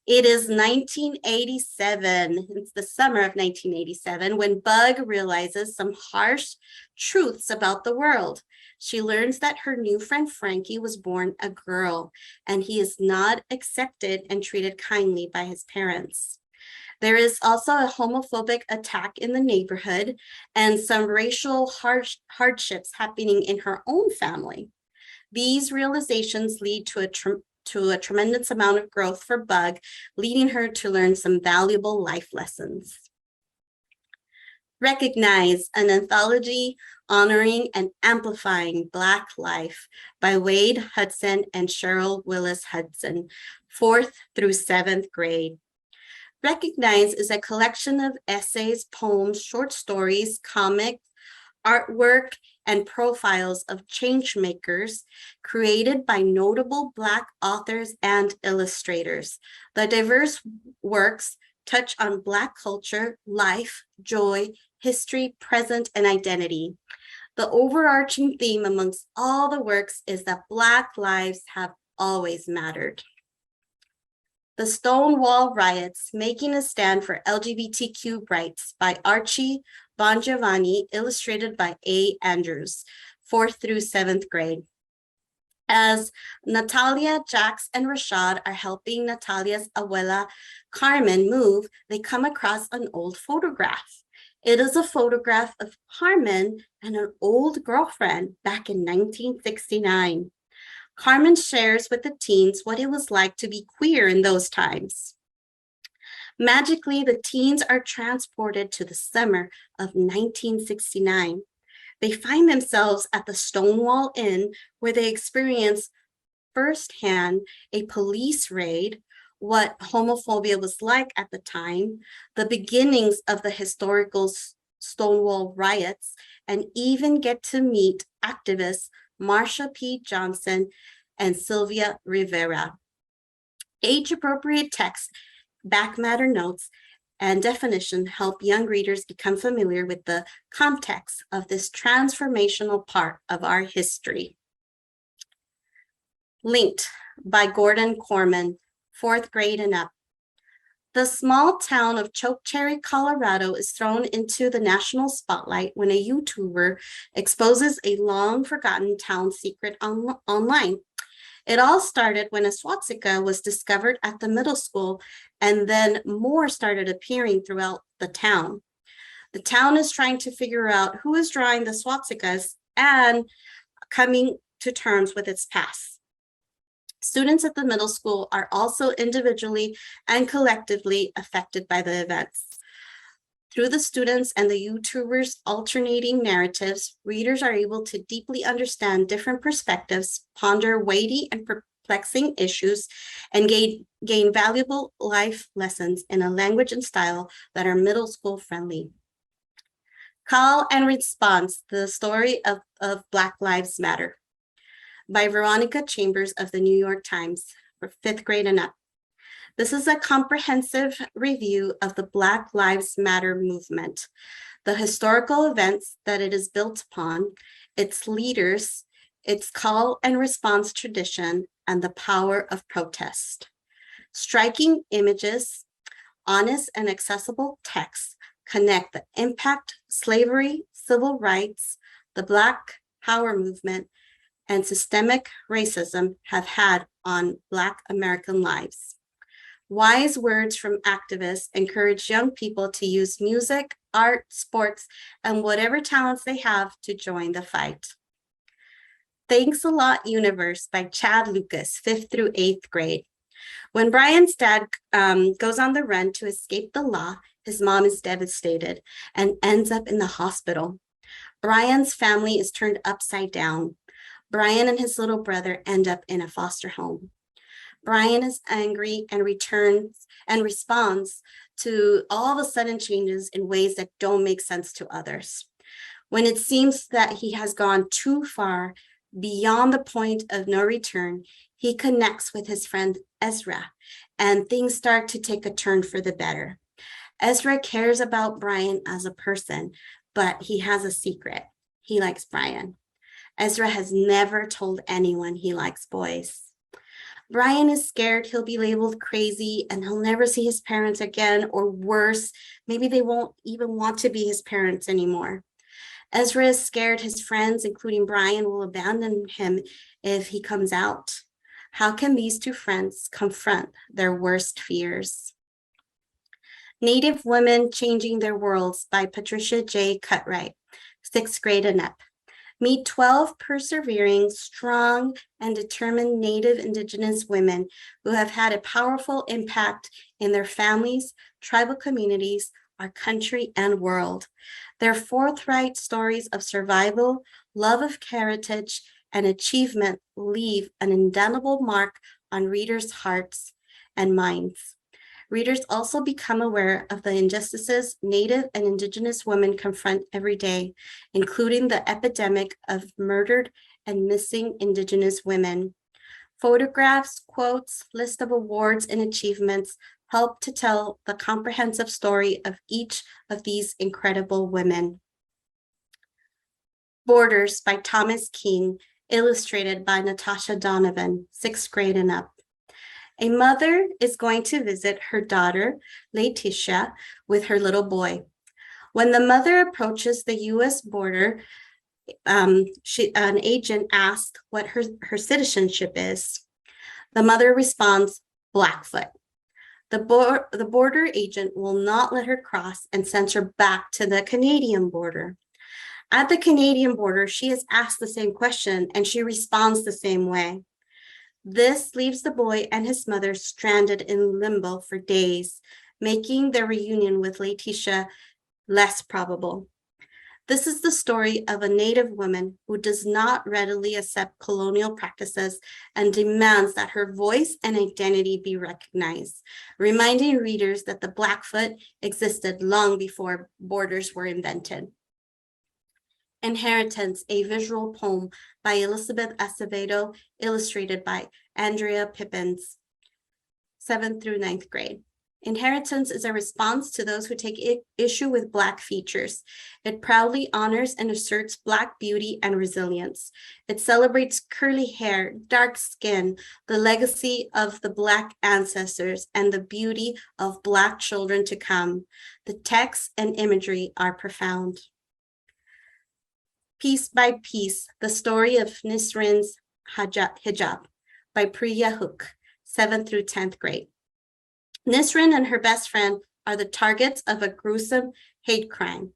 It is 1987, it's the summer of 1987, when Bug realizes some harsh truths about the world. She learns that her new friend Frankie was born a girl, and he is not accepted and treated kindly by his parents. There is also a homophobic attack in the neighborhood and some racial hardships happening in her own family. These realizations lead to a tremendous amount of growth for Bug, leading her to learn some valuable life lessons. Recognize, an anthology honoring and amplifying Black life by Wade Hudson and Cheryl Willis Hudson, 4th through 7th grade. Recognize is a collection of essays, poems, short stories, comics, artwork, and profiles of change makers created by notable Black authors and illustrators. The diverse works touch on Black culture, life, joy, history, present, and identity. The overarching theme amongst all the works is that Black lives have always mattered. The Stonewall Riots, Making a Stand for LGBTQ Rights by Archie Bongiovanni, illustrated by A. Andrews, 4th through 7th grade. As Natalia, Jax, and Rashad are helping Natalia's abuela, Carmen, move, they come across an old photograph. It is a photograph of Carmen and an old girlfriend back in 1969. Carmen shares with the teens what it was like to be queer in those times. Magically, the teens are transported to the summer of 1969. They find themselves at the Stonewall Inn, where they experience firsthand a police raid, what homophobia was like at the time, the beginnings of the historical Stonewall riots, and even get to meet activists Marsha P. Johnson and Sylvia Rivera. Age-appropriate text, back matter notes, and definition help young readers become familiar with the context of this transformational part of our history. Linked by Gordon Corman, 4th grade and up. The small town of Chokecherry, Colorado is thrown into the national spotlight when a YouTuber exposes a long forgotten town secret online. It all started when a swastika was discovered at the middle school, and then more started appearing throughout the town. The town is trying to figure out who is drawing the swastikas and coming to terms with its past. Students at the middle school are also individually and collectively affected by the events. Through the students and the YouTubers' alternating narratives, readers are able to deeply understand different perspectives, ponder weighty and perplexing issues, and gain valuable life lessons in a language and style that are middle school friendly. Call and Response, the story of Black Lives Matter, by Veronica Chambers of the New York Times, for 5th grade and up. This is a comprehensive review of the Black Lives Matter movement, the historical events that it is built upon, its leaders, its call and response tradition, and the power of protest. Striking images, honest and accessible text connect the impact slavery, civil rights, the Black Power movement, and systemic racism have had on Black American lives. Wise words from activists encourage young people to use music, art, sports, and whatever talents they have to join the fight. Thanks a Lot Universe by Chad Lucas, 5th through 8th grade. When Brian's dad goes on the run to escape the law, his mom is devastated and ends up in the hospital. Brian's family is turned upside down. Brian and his little brother end up in a foster home. Brian is angry and responds to all the sudden changes in ways that don't make sense to others. When it seems that he has gone too far beyond the point of no return, he connects with his friend Ezra, and things start to take a turn for the better. Ezra cares about Brian as a person, but he has a secret. He likes Brian. Ezra has never told anyone he likes boys. Brian is scared he'll be labeled crazy and he'll never see his parents again, or worse, maybe they won't even want to be his parents anymore. Ezra is scared his friends, including Brian, will abandon him if he comes out. How can these two friends confront their worst fears? Native Women Changing Their Worlds by Patricia J. Cutright, 6th grade and up. Meet 12 persevering, strong, and determined Native Indigenous women who have had a powerful impact in their families, tribal communities, our country, and world. Their forthright stories of survival, love of heritage, and achievement leave an indelible mark on readers' hearts and minds. Readers also become aware of the injustices Native and Indigenous women confront every day, including the epidemic of murdered and missing Indigenous women. Photographs, quotes, list of awards and achievements help to tell the comprehensive story of each of these incredible women. Borders by Thomas King, illustrated by Natasha Donovan, 6th grade and up. A mother is going to visit her daughter, Letitia, with her little boy. When the mother approaches the U.S. border, an agent asks what her citizenship is. The mother responds, Blackfoot. The border agent will not let her cross and sends her back to the Canadian border. At the Canadian border, she is asked the same question and she responds the same way. This leaves the boy and his mother stranded in limbo for days, making their reunion with Letitia less probable. This is the story of a Native woman who does not readily accept colonial practices and demands that her voice and identity be recognized, reminding readers that the Blackfoot existed long before borders were invented. Inheritance, a visual poem by Elizabeth Acevedo, illustrated by Andrea Pippins, 7th through 9th grade. Inheritance is a response to those who take issue with Black features. It proudly honors and asserts Black beauty and resilience. It celebrates curly hair, dark skin, the legacy of the Black ancestors, and the beauty of Black children to come. The text and imagery are profound. Piece by Piece, the story of Nisrin's Hijab by Priya, 7th through 10th grade. Nisrin and her best friend are the targets of a gruesome hate crime.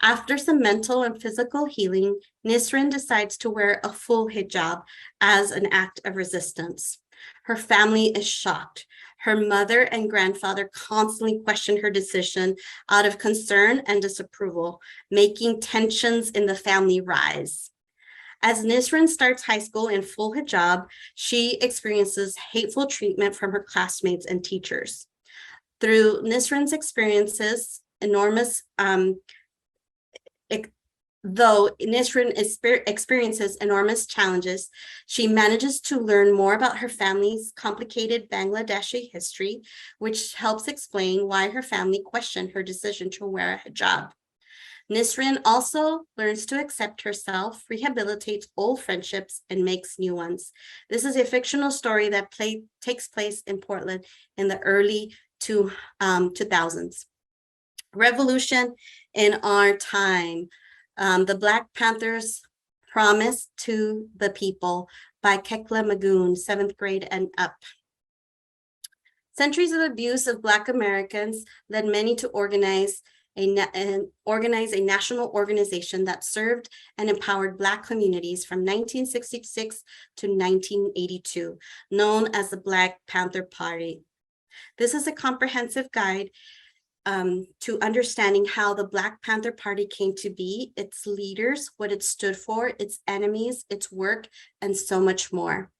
After some mental and physical healing, Nisrin decides to wear a full hijab as an act of resistance. Her family is shocked. Her mother and grandfather constantly question her decision out of concern and disapproval, making tensions in the family rise. As Nisrin starts high school in full hijab, she experiences hateful treatment from her classmates and teachers. Through Nisrin's experiences, though Nisrin experiences enormous challenges, she manages to learn more about her family's complicated Bangladeshi history, which helps explain why her family questioned her decision to wear a hijab. Nisrin also learns to accept herself, rehabilitates old friendships, and makes new ones. This is a fictional story that takes place in Portland in the early 2000s. Revolution in Our Time. The Black Panthers' Promise to the People by Kekla Magoon, 7th grade and up. Centuries of abuse of Black Americans led many to organize a national organization that served and empowered Black communities from 1966 to 1982, known as the Black Panther Party. This is a comprehensive guide to understanding how the Black Panther Party came to be, its leaders, what it stood for, its enemies, its work, and so much more.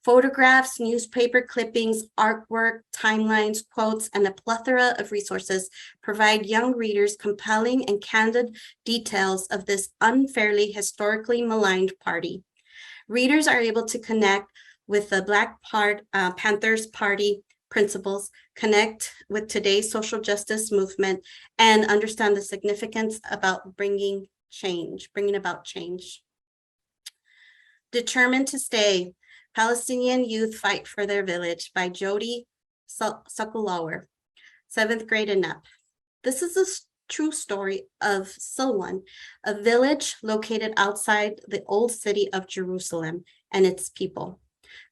Photographs, newspaper clippings, artwork, timelines, quotes, and a plethora of resources provide young readers compelling and candid details of this unfairly historically maligned party. Readers are able to connect with the Black Panthers Party principles, connect with today's social justice movement, and understand the significance about bringing about change. Determined to Stay, Palestinian Youth Fight for Their Village by Jody Sukulauer, 7th grade and up. This is a true story of Silwan, a village located outside the old city of Jerusalem and its people.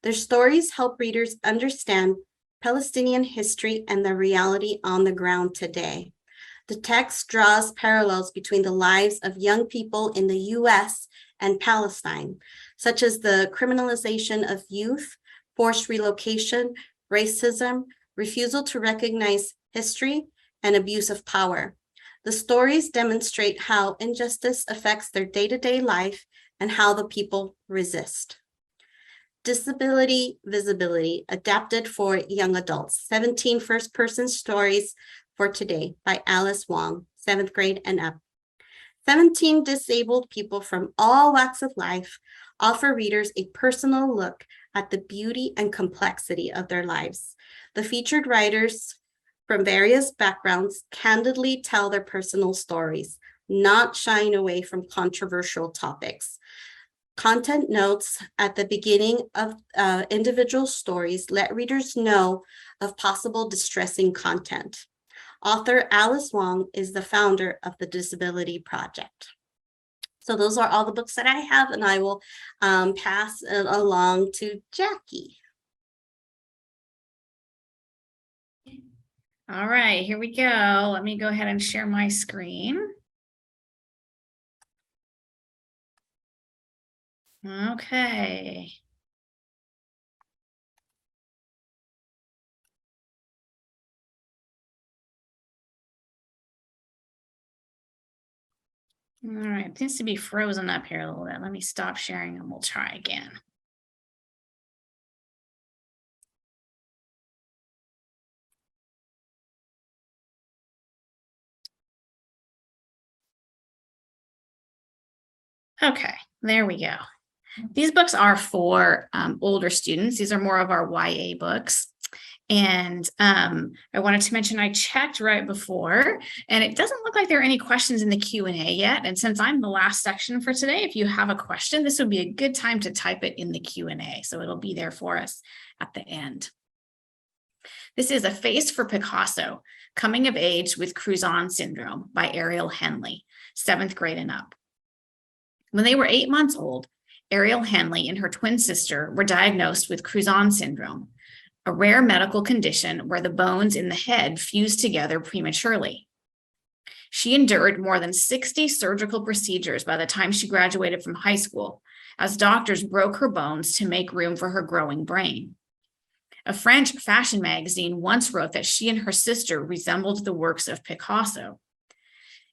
Their stories help readers understand Palestinian history and the reality on the ground today. The text draws parallels between the lives of young people in the US and Palestine, such as the criminalization of youth, forced relocation, racism, refusal to recognize history, and abuse of power. The stories demonstrate how injustice affects their day-to-day life and how the people resist. Disability Visibility, adapted for young adults. 17 first-person stories for today by Alice Wong, 7th grade and up. 17 disabled people from all walks of life offer readers a personal look at the beauty and complexity of their lives. The featured writers from various backgrounds candidly tell their personal stories, not shying away from controversial topics. Content notes at the beginning of individual stories let readers know of possible distressing content. Author Alice Wong is the founder of the Disability Project. So those are all the books that I have, and I will pass it along to Jackie. All right, here we go. Let me go ahead and share my screen. Okay. All right, it seems to be frozen up here a little bit. Let me stop sharing and we'll try again. Okay, there we go. These books are for older students. These are more of our YA books. And I wanted to mention I checked right before, and it doesn't look like there are any questions in the Q&A yet. And since I'm the last section for today, if you have a question, this would be a good time to type it in the Q&A. So it'll be there for us at the end. This is A Face for Picasso, Coming of Age with Crouzon Syndrome by Ariel Henley, 7th grade and up. When they were 8 months old, Ariel Henley and her twin sister were diagnosed with Crouzon syndrome, a rare medical condition where the bones in the head fuse together prematurely. She endured more than 60 surgical procedures by the time she graduated from high school, as doctors broke her bones to make room for her growing brain. A French fashion magazine once wrote that she and her sister resembled the works of Picasso.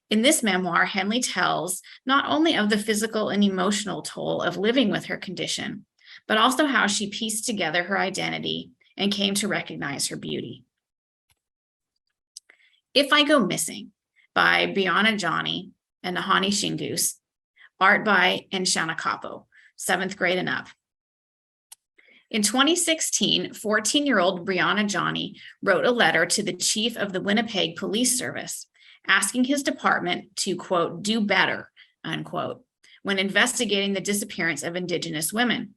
In this memoir, Henley tells not only of the physical and emotional toll of living with her condition, but also how she pieced together her identity and came to recognize her beauty. If I Go Missing by Brianna Johnny and Nahani Shingus, art by Enshana Capo, 7th grade and up. In 2016, 14-year-old Brianna Johnny wrote a letter to the chief of the Winnipeg Police Service, asking his department to, quote, do better, unquote, when investigating the disappearance of Indigenous women.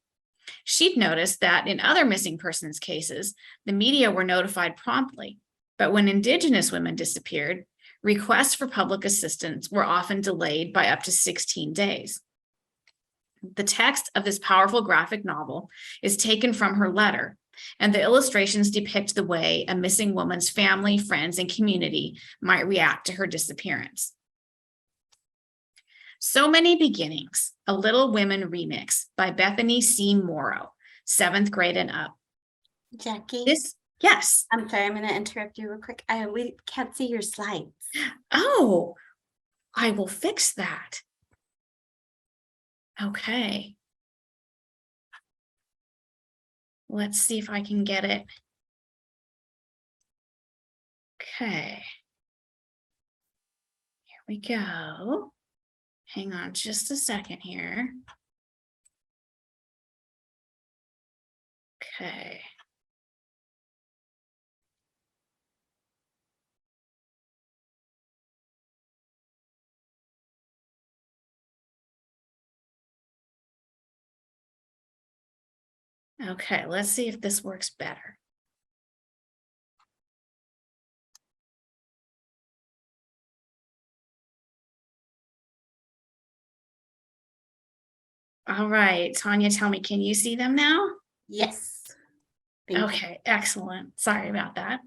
She'd noticed that in other missing persons cases, the media were notified promptly, but when Indigenous women disappeared, requests for public assistance were often delayed by up to 16 days. The text of this powerful graphic novel is taken from her letter, and the illustrations depict the way a missing woman's family, friends, and community might react to her disappearance. So Many Beginnings, a Little Women remix by Bethany C. Morrow, 7th grade and up. Jackie? Yes. I'm sorry, I'm going to interrupt you real quick. We can't see your slides. Oh, I will fix that. Okay. Let's see if I can get it. Okay. Here we go. Hang on just a second here. Okay. Okay, let's see if this works better. All right, Tanya, tell me, can you see them now? Yes. Thank you. Okay, excellent. Sorry about that.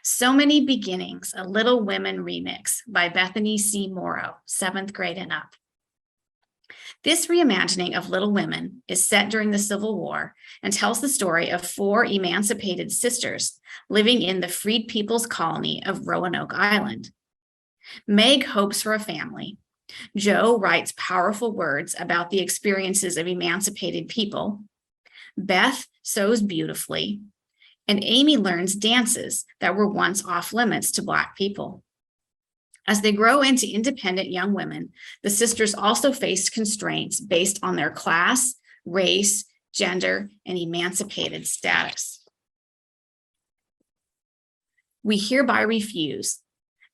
So Many Beginnings, a Little Women remix by Bethany C. Morrow, 7th grade and up. This reimagining of Little Women is set during the Civil War and tells the story of 4 emancipated sisters living in the freed people's colony of Roanoke Island. Meg hopes for a family. Jo writes powerful words about the experiences of emancipated people, Beth sews beautifully, and Amy learns dances that were once off limits to Black people. As they grow into independent young women, the sisters also faced constraints based on their class, race, gender, and emancipated status. We Hereby Refuse,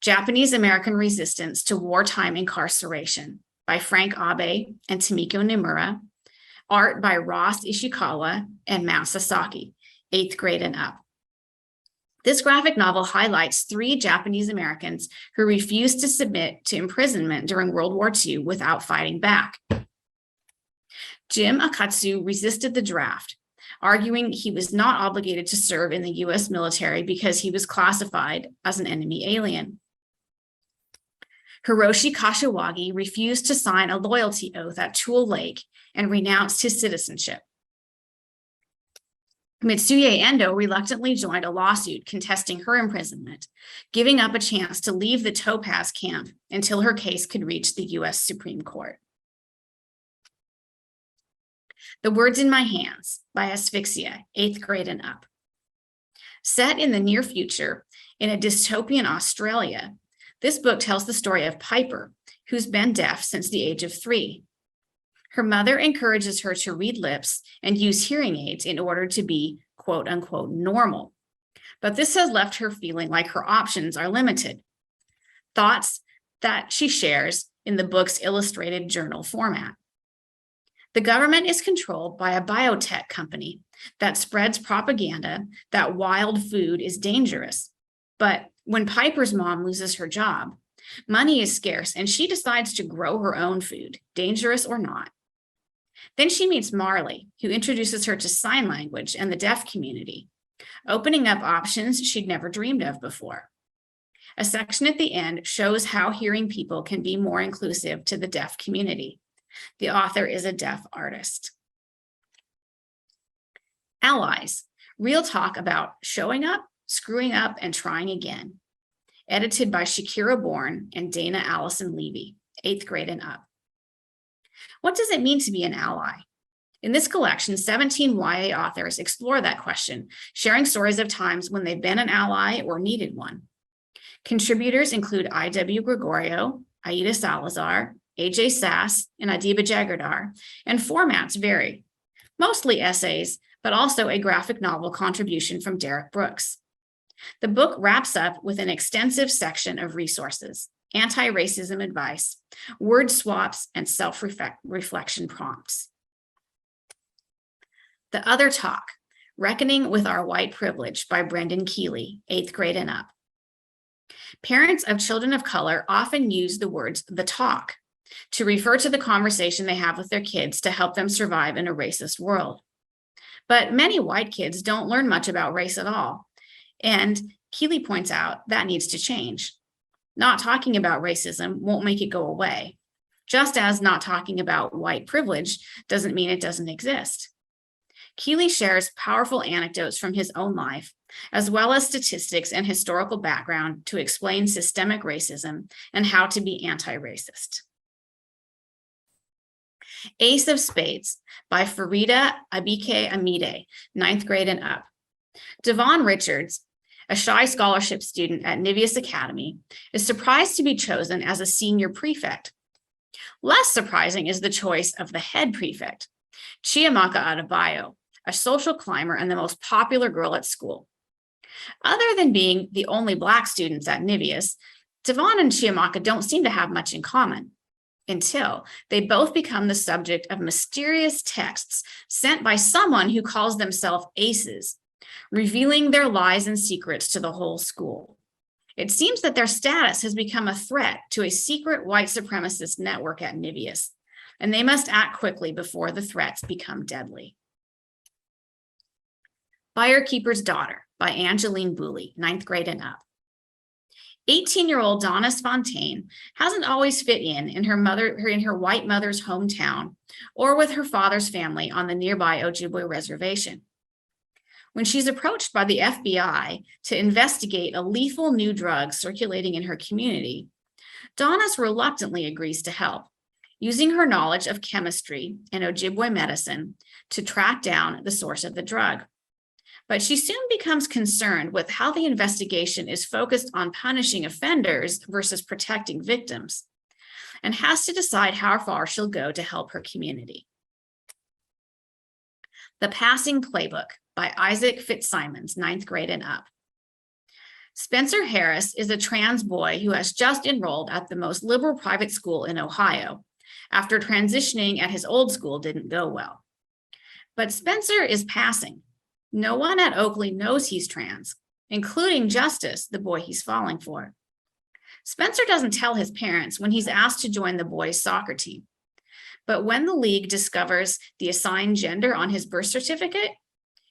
Japanese American Resistance to Wartime Incarceration by Frank Abe and Tomiko Nimura, art by Ross Ishikawa and Mao Sasaki, 8th grade and up. This graphic novel highlights 3 Japanese Americans who refused to submit to imprisonment during World War II without fighting back. Jim Akatsu resisted the draft, arguing he was not obligated to serve in the US military because he was classified as an enemy alien. Hiroshi Kashiwagi refused to sign a loyalty oath at Tule Lake and renounced his citizenship. Mitsuye Endo reluctantly joined a lawsuit contesting her imprisonment, giving up a chance to leave the Topaz camp until her case could reach the US Supreme Court. The Words in My Hands by Asphyxia, 8th grade and up. Set in the near future, in a dystopian Australia, this book tells the story of Piper, who's been deaf since the age of 3. Her mother encourages her to read lips and use hearing aids in order to be, quote unquote, normal. But this has left her feeling like her options are limited. Thoughts that she shares in the book's illustrated journal format. The government is controlled by a biotech company that spreads propaganda that wild food is dangerous. But when Piper's mom loses her job, money is scarce and she decides to grow her own food, dangerous or not. Then she meets Marley, who introduces her to sign language and the deaf community, opening up options she'd never dreamed of before. A section at the end shows how hearing people can be more inclusive to the deaf community. The author is a deaf artist. Allies, real talk about showing up, screwing up, and trying again. Edited by Shakira Bourne and Dana Allison Levy, 8th grade and up. What does it mean to be an ally? In this collection, 17 YA authors explore that question, sharing stories of times when they've been an ally or needed one. Contributors include I.W. Gregorio, Aida Salazar, A.J. Sass, and Adiba Jagardar, and formats vary, mostly essays, but also a graphic novel contribution from Derek Brooks. The book wraps up with an extensive section of resources, anti-racism advice, word swaps, and self-reflection prompts. The Other Talk, Reckoning with Our White Privilege by Brendan Keeley, 8th grade and up. Parents of children of color often use the words "the talk" to refer to the conversation they have with their kids to help them survive in a racist world. But many white kids don't learn much about race at all. And Keeley points out that needs to change. Not talking about racism won't make it go away, just as not talking about white privilege doesn't mean it doesn't exist. Keeley shares powerful anecdotes from his own life, as well as statistics and historical background to explain systemic racism and how to be anti-racist. Ace of Spades by Farida Abike Amide, 9th grade and up. Devon Richards, a shy scholarship student at Nivius Academy, is surprised to be chosen as a senior prefect. Less surprising is the choice of the head prefect, Chiamaka Adebayo, a social climber and the most popular girl at school. Other than being the only Black students at Nivius, Devon and Chiamaka don't seem to have much in common, until they both become the subject of mysterious texts sent by someone who calls themselves aces, revealing their lies and secrets to the whole school. It seems that their status has become a threat to a secret white supremacist network at Nivius, and they must act quickly before the threats become deadly. Firekeeper's Daughter by Angeline Booley, 9th grade and up. 18-year-old Donna Fontaine hasn't always fit in her white mother's hometown or with her father's family on the nearby Ojibwe reservation. When she's approached by the FBI to investigate a lethal new drug circulating in her community, Donna reluctantly agrees to help, using her knowledge of chemistry and Ojibwe medicine to track down the source of the drug. But she soon becomes concerned with how the investigation is focused on punishing offenders versus protecting victims, and has to decide how far she'll go to help her community. The Passing Playbook by Isaac Fitzsimons, 9th grade and up. Spencer Harris is a trans boy who has just enrolled at the most liberal private school in Ohio after transitioning at his old school didn't go well. But Spencer is passing. No one at Oakley knows he's trans, including Justice, the boy he's falling for. Spencer doesn't tell his parents when he's asked to join the boys' soccer team. But when the league discovers the assigned gender on his birth certificate,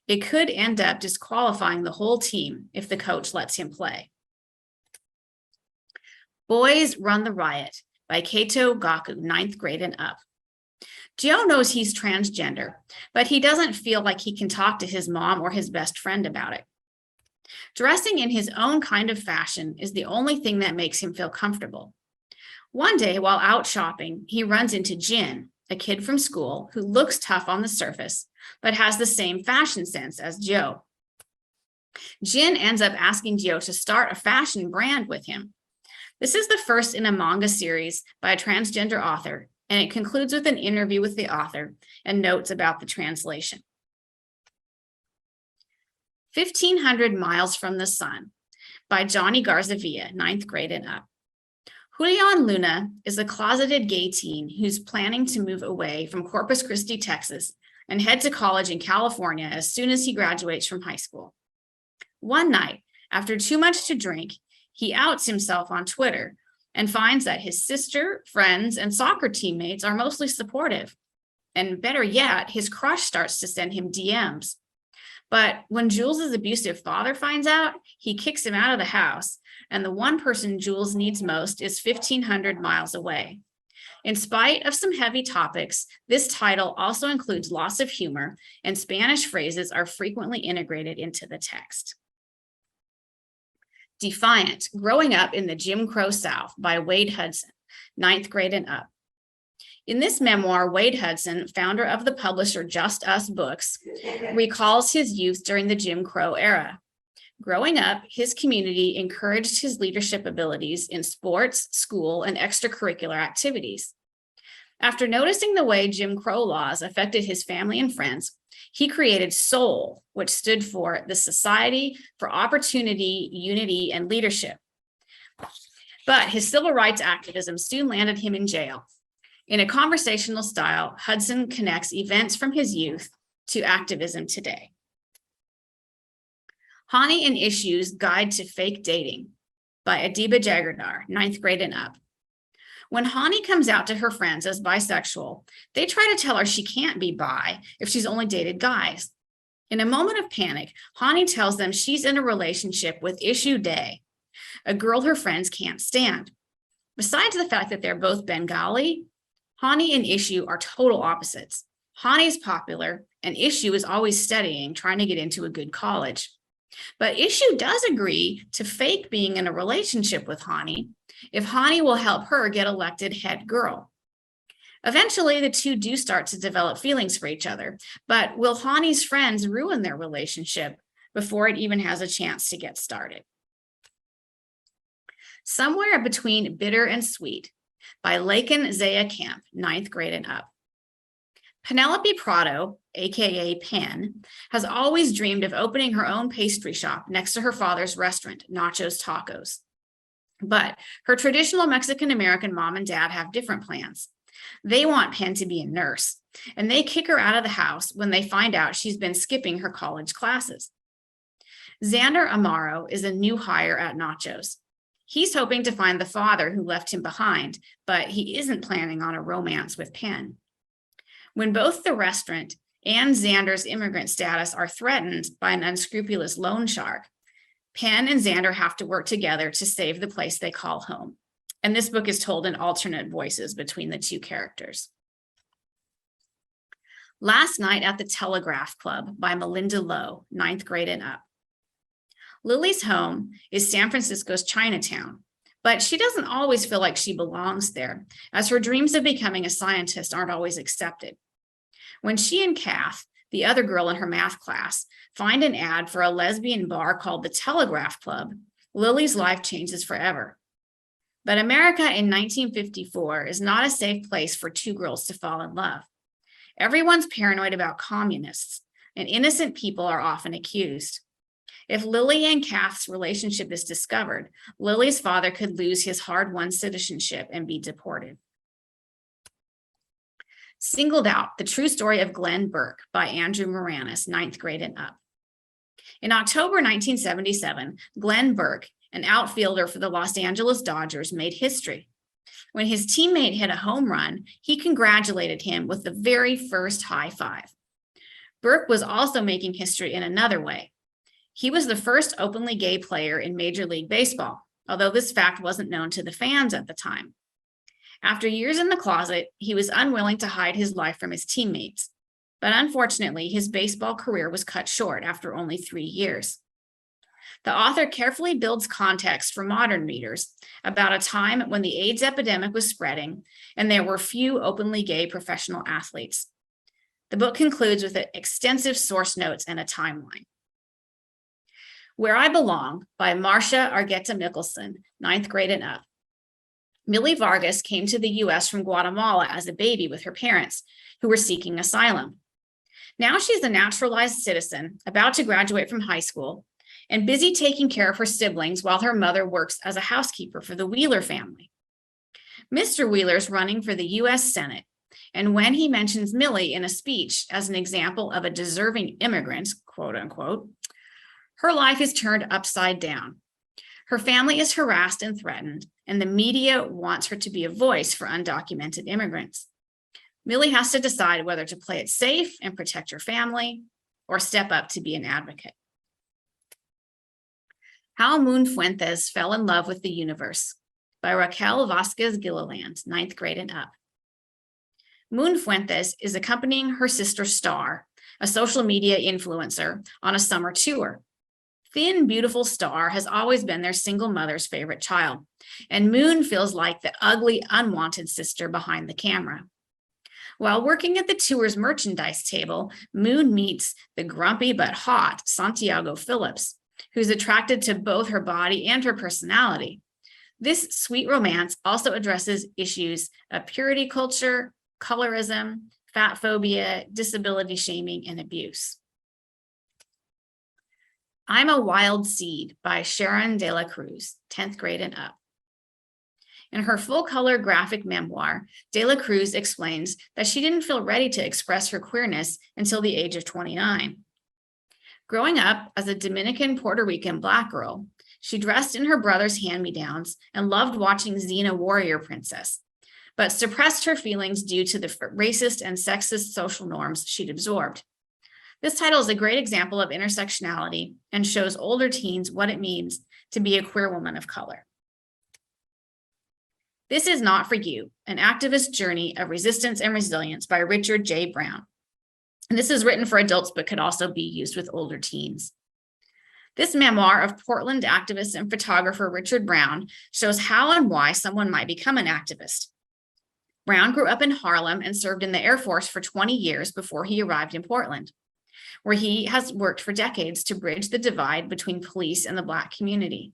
it could end up disqualifying the whole team if the coach lets him play. Boys Run the Riot by Kato Gaku, 9th grade and up. Joe knows he's transgender, but he doesn't feel like he can talk to his mom or his best friend about it. Dressing in his own kind of fashion is the only thing that makes him feel comfortable. One day while out shopping, he runs into Jin, a kid from school who looks tough on the surface, but has the same fashion sense as Joe. Jin ends up asking Joe to start a fashion brand with him. This is the first in a manga series by a transgender author, and it concludes with an interview with the author and notes about the translation. 1,500 Miles from the Sun by Johnny Garzavilla, 9th grade and up. Julian Luna is a closeted gay teen who's planning to move away from Corpus Christi, Texas, and head to college in California as soon as he graduates from high school. One night, after too much to drink, he outs himself on Twitter and finds that his sister, friends, and soccer teammates are mostly supportive. And better yet, his crush starts to send him DMs. But when Jules' abusive father finds out, he kicks him out of the house, and the one person Jules needs most is 1,500 miles away. In spite of some heavy topics, this title also includes lots of humor, and Spanish phrases are frequently integrated into the text. Defiant, Growing Up in the Jim Crow South by Wade Hudson, 9th grade and up. In this memoir, Wade Hudson, founder of the publisher Just Us Books, recalls his youth during the Jim Crow era. Growing up, his community encouraged his leadership abilities in sports, school, and extracurricular activities. After noticing the way Jim Crow laws affected his family and friends, he created SOUL, which stood for the Society for Opportunity, Unity, and Leadership. But his civil rights activism soon landed him in jail. In a conversational style, Hudson connects events from his youth to activism today. Hani and Issue's Guide to Fake Dating by Adiba Jagardar, 9th grade and up. When Hani comes out to her friends as bisexual, they try to tell her she can't be bi if she's only dated guys. In a moment of panic, Hani tells them she's in a relationship with Issue Day, a girl her friends can't stand. Besides the fact that they're both Bengali, Hani and Issue are total opposites. Hani's popular, and Issue is always studying, trying to get into a good college. But Issue does agree to fake being in a relationship with Hani if Hani will help her get elected head girl. Eventually, the two do start to develop feelings for each other, but will Hani's friends ruin their relationship before it even has a chance to get started? Somewhere Between Bitter and Sweet by Lakin Zaya Camp, 9th grade and up. Penelope Prado, aka Pen, has always dreamed of opening her own pastry shop next to her father's restaurant, Nacho's Tacos. But her traditional Mexican-American mom and dad have different plans. They want Pen to be a nurse, and they kick her out of the house when they find out she's been skipping her college classes. Xander Amaro is a new hire at Nacho's. He's hoping to find the father who left him behind, but he isn't planning on a romance with Pen. When both the restaurant and Xander's immigrant status are threatened by an unscrupulous loan shark, Pen and Xander have to work together to save the place they call home. And this book is told in alternate voices between the two characters. Last Night at the Telegraph Club by Melinda Lowe, 9th grade and up. Lily's home is San Francisco's Chinatown, But she doesn't always feel like she belongs there, as her dreams of becoming a scientist aren't always accepted. When she and Kath, the other girl in her math class, find an ad for a lesbian bar called the Telegraph Club, Lily's life changes forever. But America in 1954 is not a safe place for two girls to fall in love. Everyone's paranoid about communists, and innocent people are often accused. If Lily and Kath's relationship is discovered, Lily's father could lose his hard-won citizenship and be deported. Singled Out, The True Story of Glenn Burke by Andrew Moranis, 9th grade and up. In October 1977, Glenn Burke, an outfielder for the Los Angeles Dodgers, made history. When his teammate hit a home run, he congratulated him with the very first high five. Burke was also making history in another way. He was the first openly gay player in Major League Baseball, although this fact wasn't known to the fans at the time. After years in the closet, he was unwilling to hide his life from his teammates. But unfortunately, his baseball career was cut short after only 3 years. The author carefully builds context for modern readers about a time when the AIDS epidemic was spreading and there were few openly gay professional athletes. The book concludes with extensive source notes and a timeline. Where I Belong by Marcia Argueta Mickelson, 9th grade and up. Millie Vargas came to the US from Guatemala as a baby with her parents, who were seeking asylum. Now she's a naturalized citizen, about to graduate from high school, and busy taking care of her siblings while her mother works as a housekeeper for the Wheeler family. Mr. Wheeler's running for the US Senate, and when he mentions Millie in a speech as an example of a deserving immigrant, quote unquote, her life is turned upside down. Her family is harassed and threatened, and the media wants her to be a voice for undocumented immigrants. Millie has to decide whether to play it safe and protect her family or step up to be an advocate. How Moon Fuentes Fell in Love with the Universe by Raquel Vasquez Gilliland, 9th grade and up. Moon Fuentes is accompanying her sister Star, a social media influencer, on a summer tour. Thin, beautiful Star has always been their single mother's favorite child, and Moon feels like the ugly, unwanted sister behind the camera. While working at the tour's merchandise table, Moon meets the grumpy but hot Santiago Phillips, who's attracted to both her body and her personality. This sweet romance also addresses issues of purity culture, colorism, fat phobia, disability shaming, and abuse. I'm a Wild Seed by Sharon De La Cruz, 10th grade and up. In her full-color graphic memoir, De La Cruz explains that she didn't feel ready to express her queerness until the age of 29. Growing up as a Dominican Puerto Rican Black girl, she dressed in her brother's hand-me-downs and loved watching Xena Warrior Princess, but suppressed her feelings due to the racist and sexist social norms she'd absorbed. This title is a great example of intersectionality and shows older teens what it means to be a queer woman of color. This Is Not For You, An Activist Journey of Resistance and Resilience by Richard J. Brown. And this is written for adults, but could also be used with older teens. This memoir of Portland activist and photographer Richard Brown shows how and why someone might become an activist. Brown grew up in Harlem and served in the Air Force for 20 years before he arrived in Portland, where he has worked for decades to bridge the divide between police and the Black community.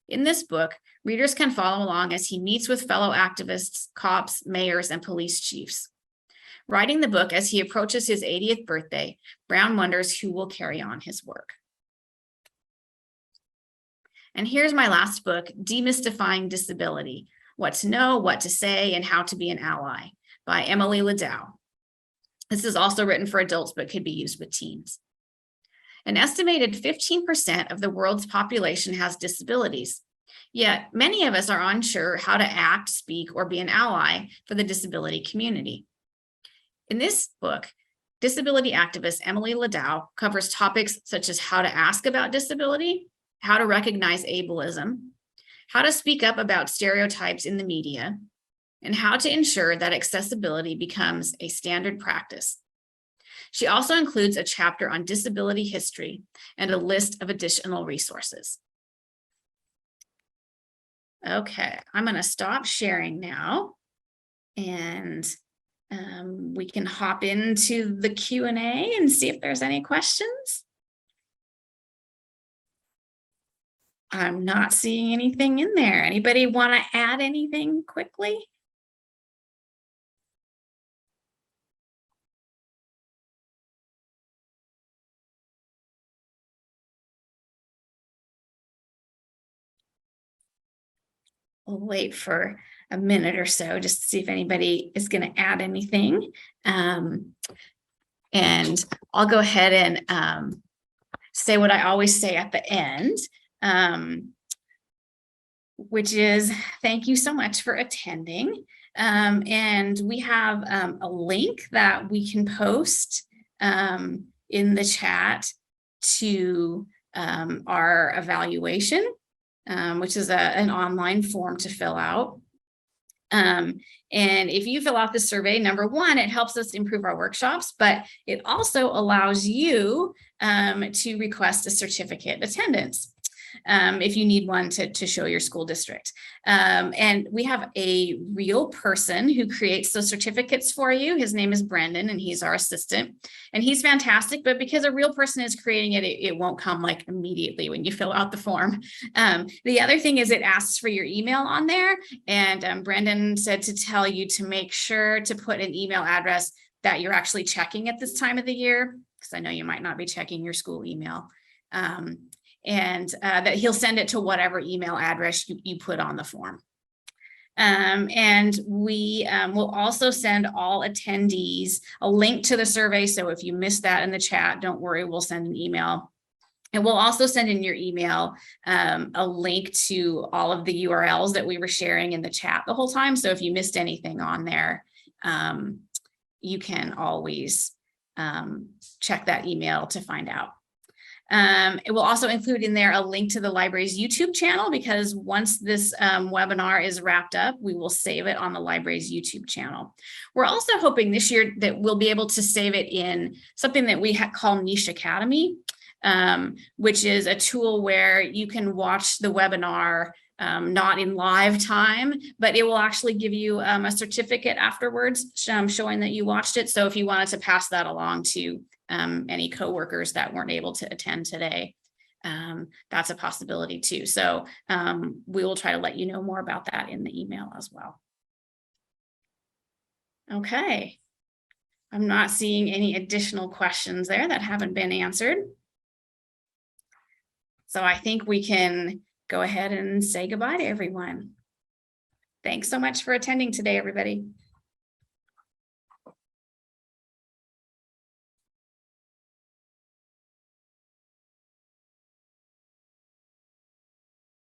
In this book, readers can follow along as he meets with fellow activists, cops, mayors, and police chiefs. Writing the book as he approaches his 80th birthday, Brown wonders who will carry on his work. And here's my last book, Demystifying Disability: What to Know, What to Say, and How to Be an Ally by Emily Ladau. This is also written for adults, but could be used with teens. An estimated 15% of the world's population has disabilities, yet many of us are unsure how to act, speak, or be an ally for the disability community. In this book, disability activist Emily Ladau covers topics such as how to ask about disability, how to recognize ableism, how to speak up about stereotypes in the media, and how to ensure that accessibility becomes a standard practice. She also includes a chapter on disability history and a list of additional resources. Okay, I'm going to stop sharing now, and we can hop into the Q&A and see if there's any questions. I'm not seeing anything in there. Anybody want to add anything quickly? We'll wait for a minute or so just to see if anybody is going to add anything. And I'll go ahead and say what I always say at the end, which is thank you so much for attending. And we have a link that we can post in the chat to our evaluation, which is an online form to fill out. And if you fill out the survey, number one, it helps us improve our workshops, but it also allows you to request a certificate attendance if you need one to show your school district. And we have a real person who creates those certificates for you. His name is Brendan, and he's our assistant. And he's fantastic, but because a real person is creating it, it won't come like immediately when you fill out the form. The other thing is it asks for your email on there. And Brendan said to tell you to make sure to put an email address that you're actually checking at this time of the year, because I know you might not be checking your school email. And that he'll send it to whatever email address you put on the form. And we will also send all attendees a link to the survey. So if you missed that in the chat, don't worry, we'll send an email. And we'll also send in your email a link to all of the URLs that we were sharing in the chat the whole time. So if you missed anything on there, you can always check that email to find out. It will also include in there a link to the library's YouTube channel, because once this webinar is wrapped up, we will save it on the library's YouTube channel. We're also hoping this year that we'll be able to save it in something that we call Niche Academy, which is a tool where you can watch the webinar not in live time, but it will actually give you a certificate afterwards showing that you watched it. So if you wanted to pass that along to any coworkers that weren't able to attend today, that's a possibility too. So we will try to let you know more about that in the email as well. Okay, I'm not seeing any additional questions there that haven't been answered. So I think we can go ahead and say goodbye to everyone. Thanks so much for attending today, everybody.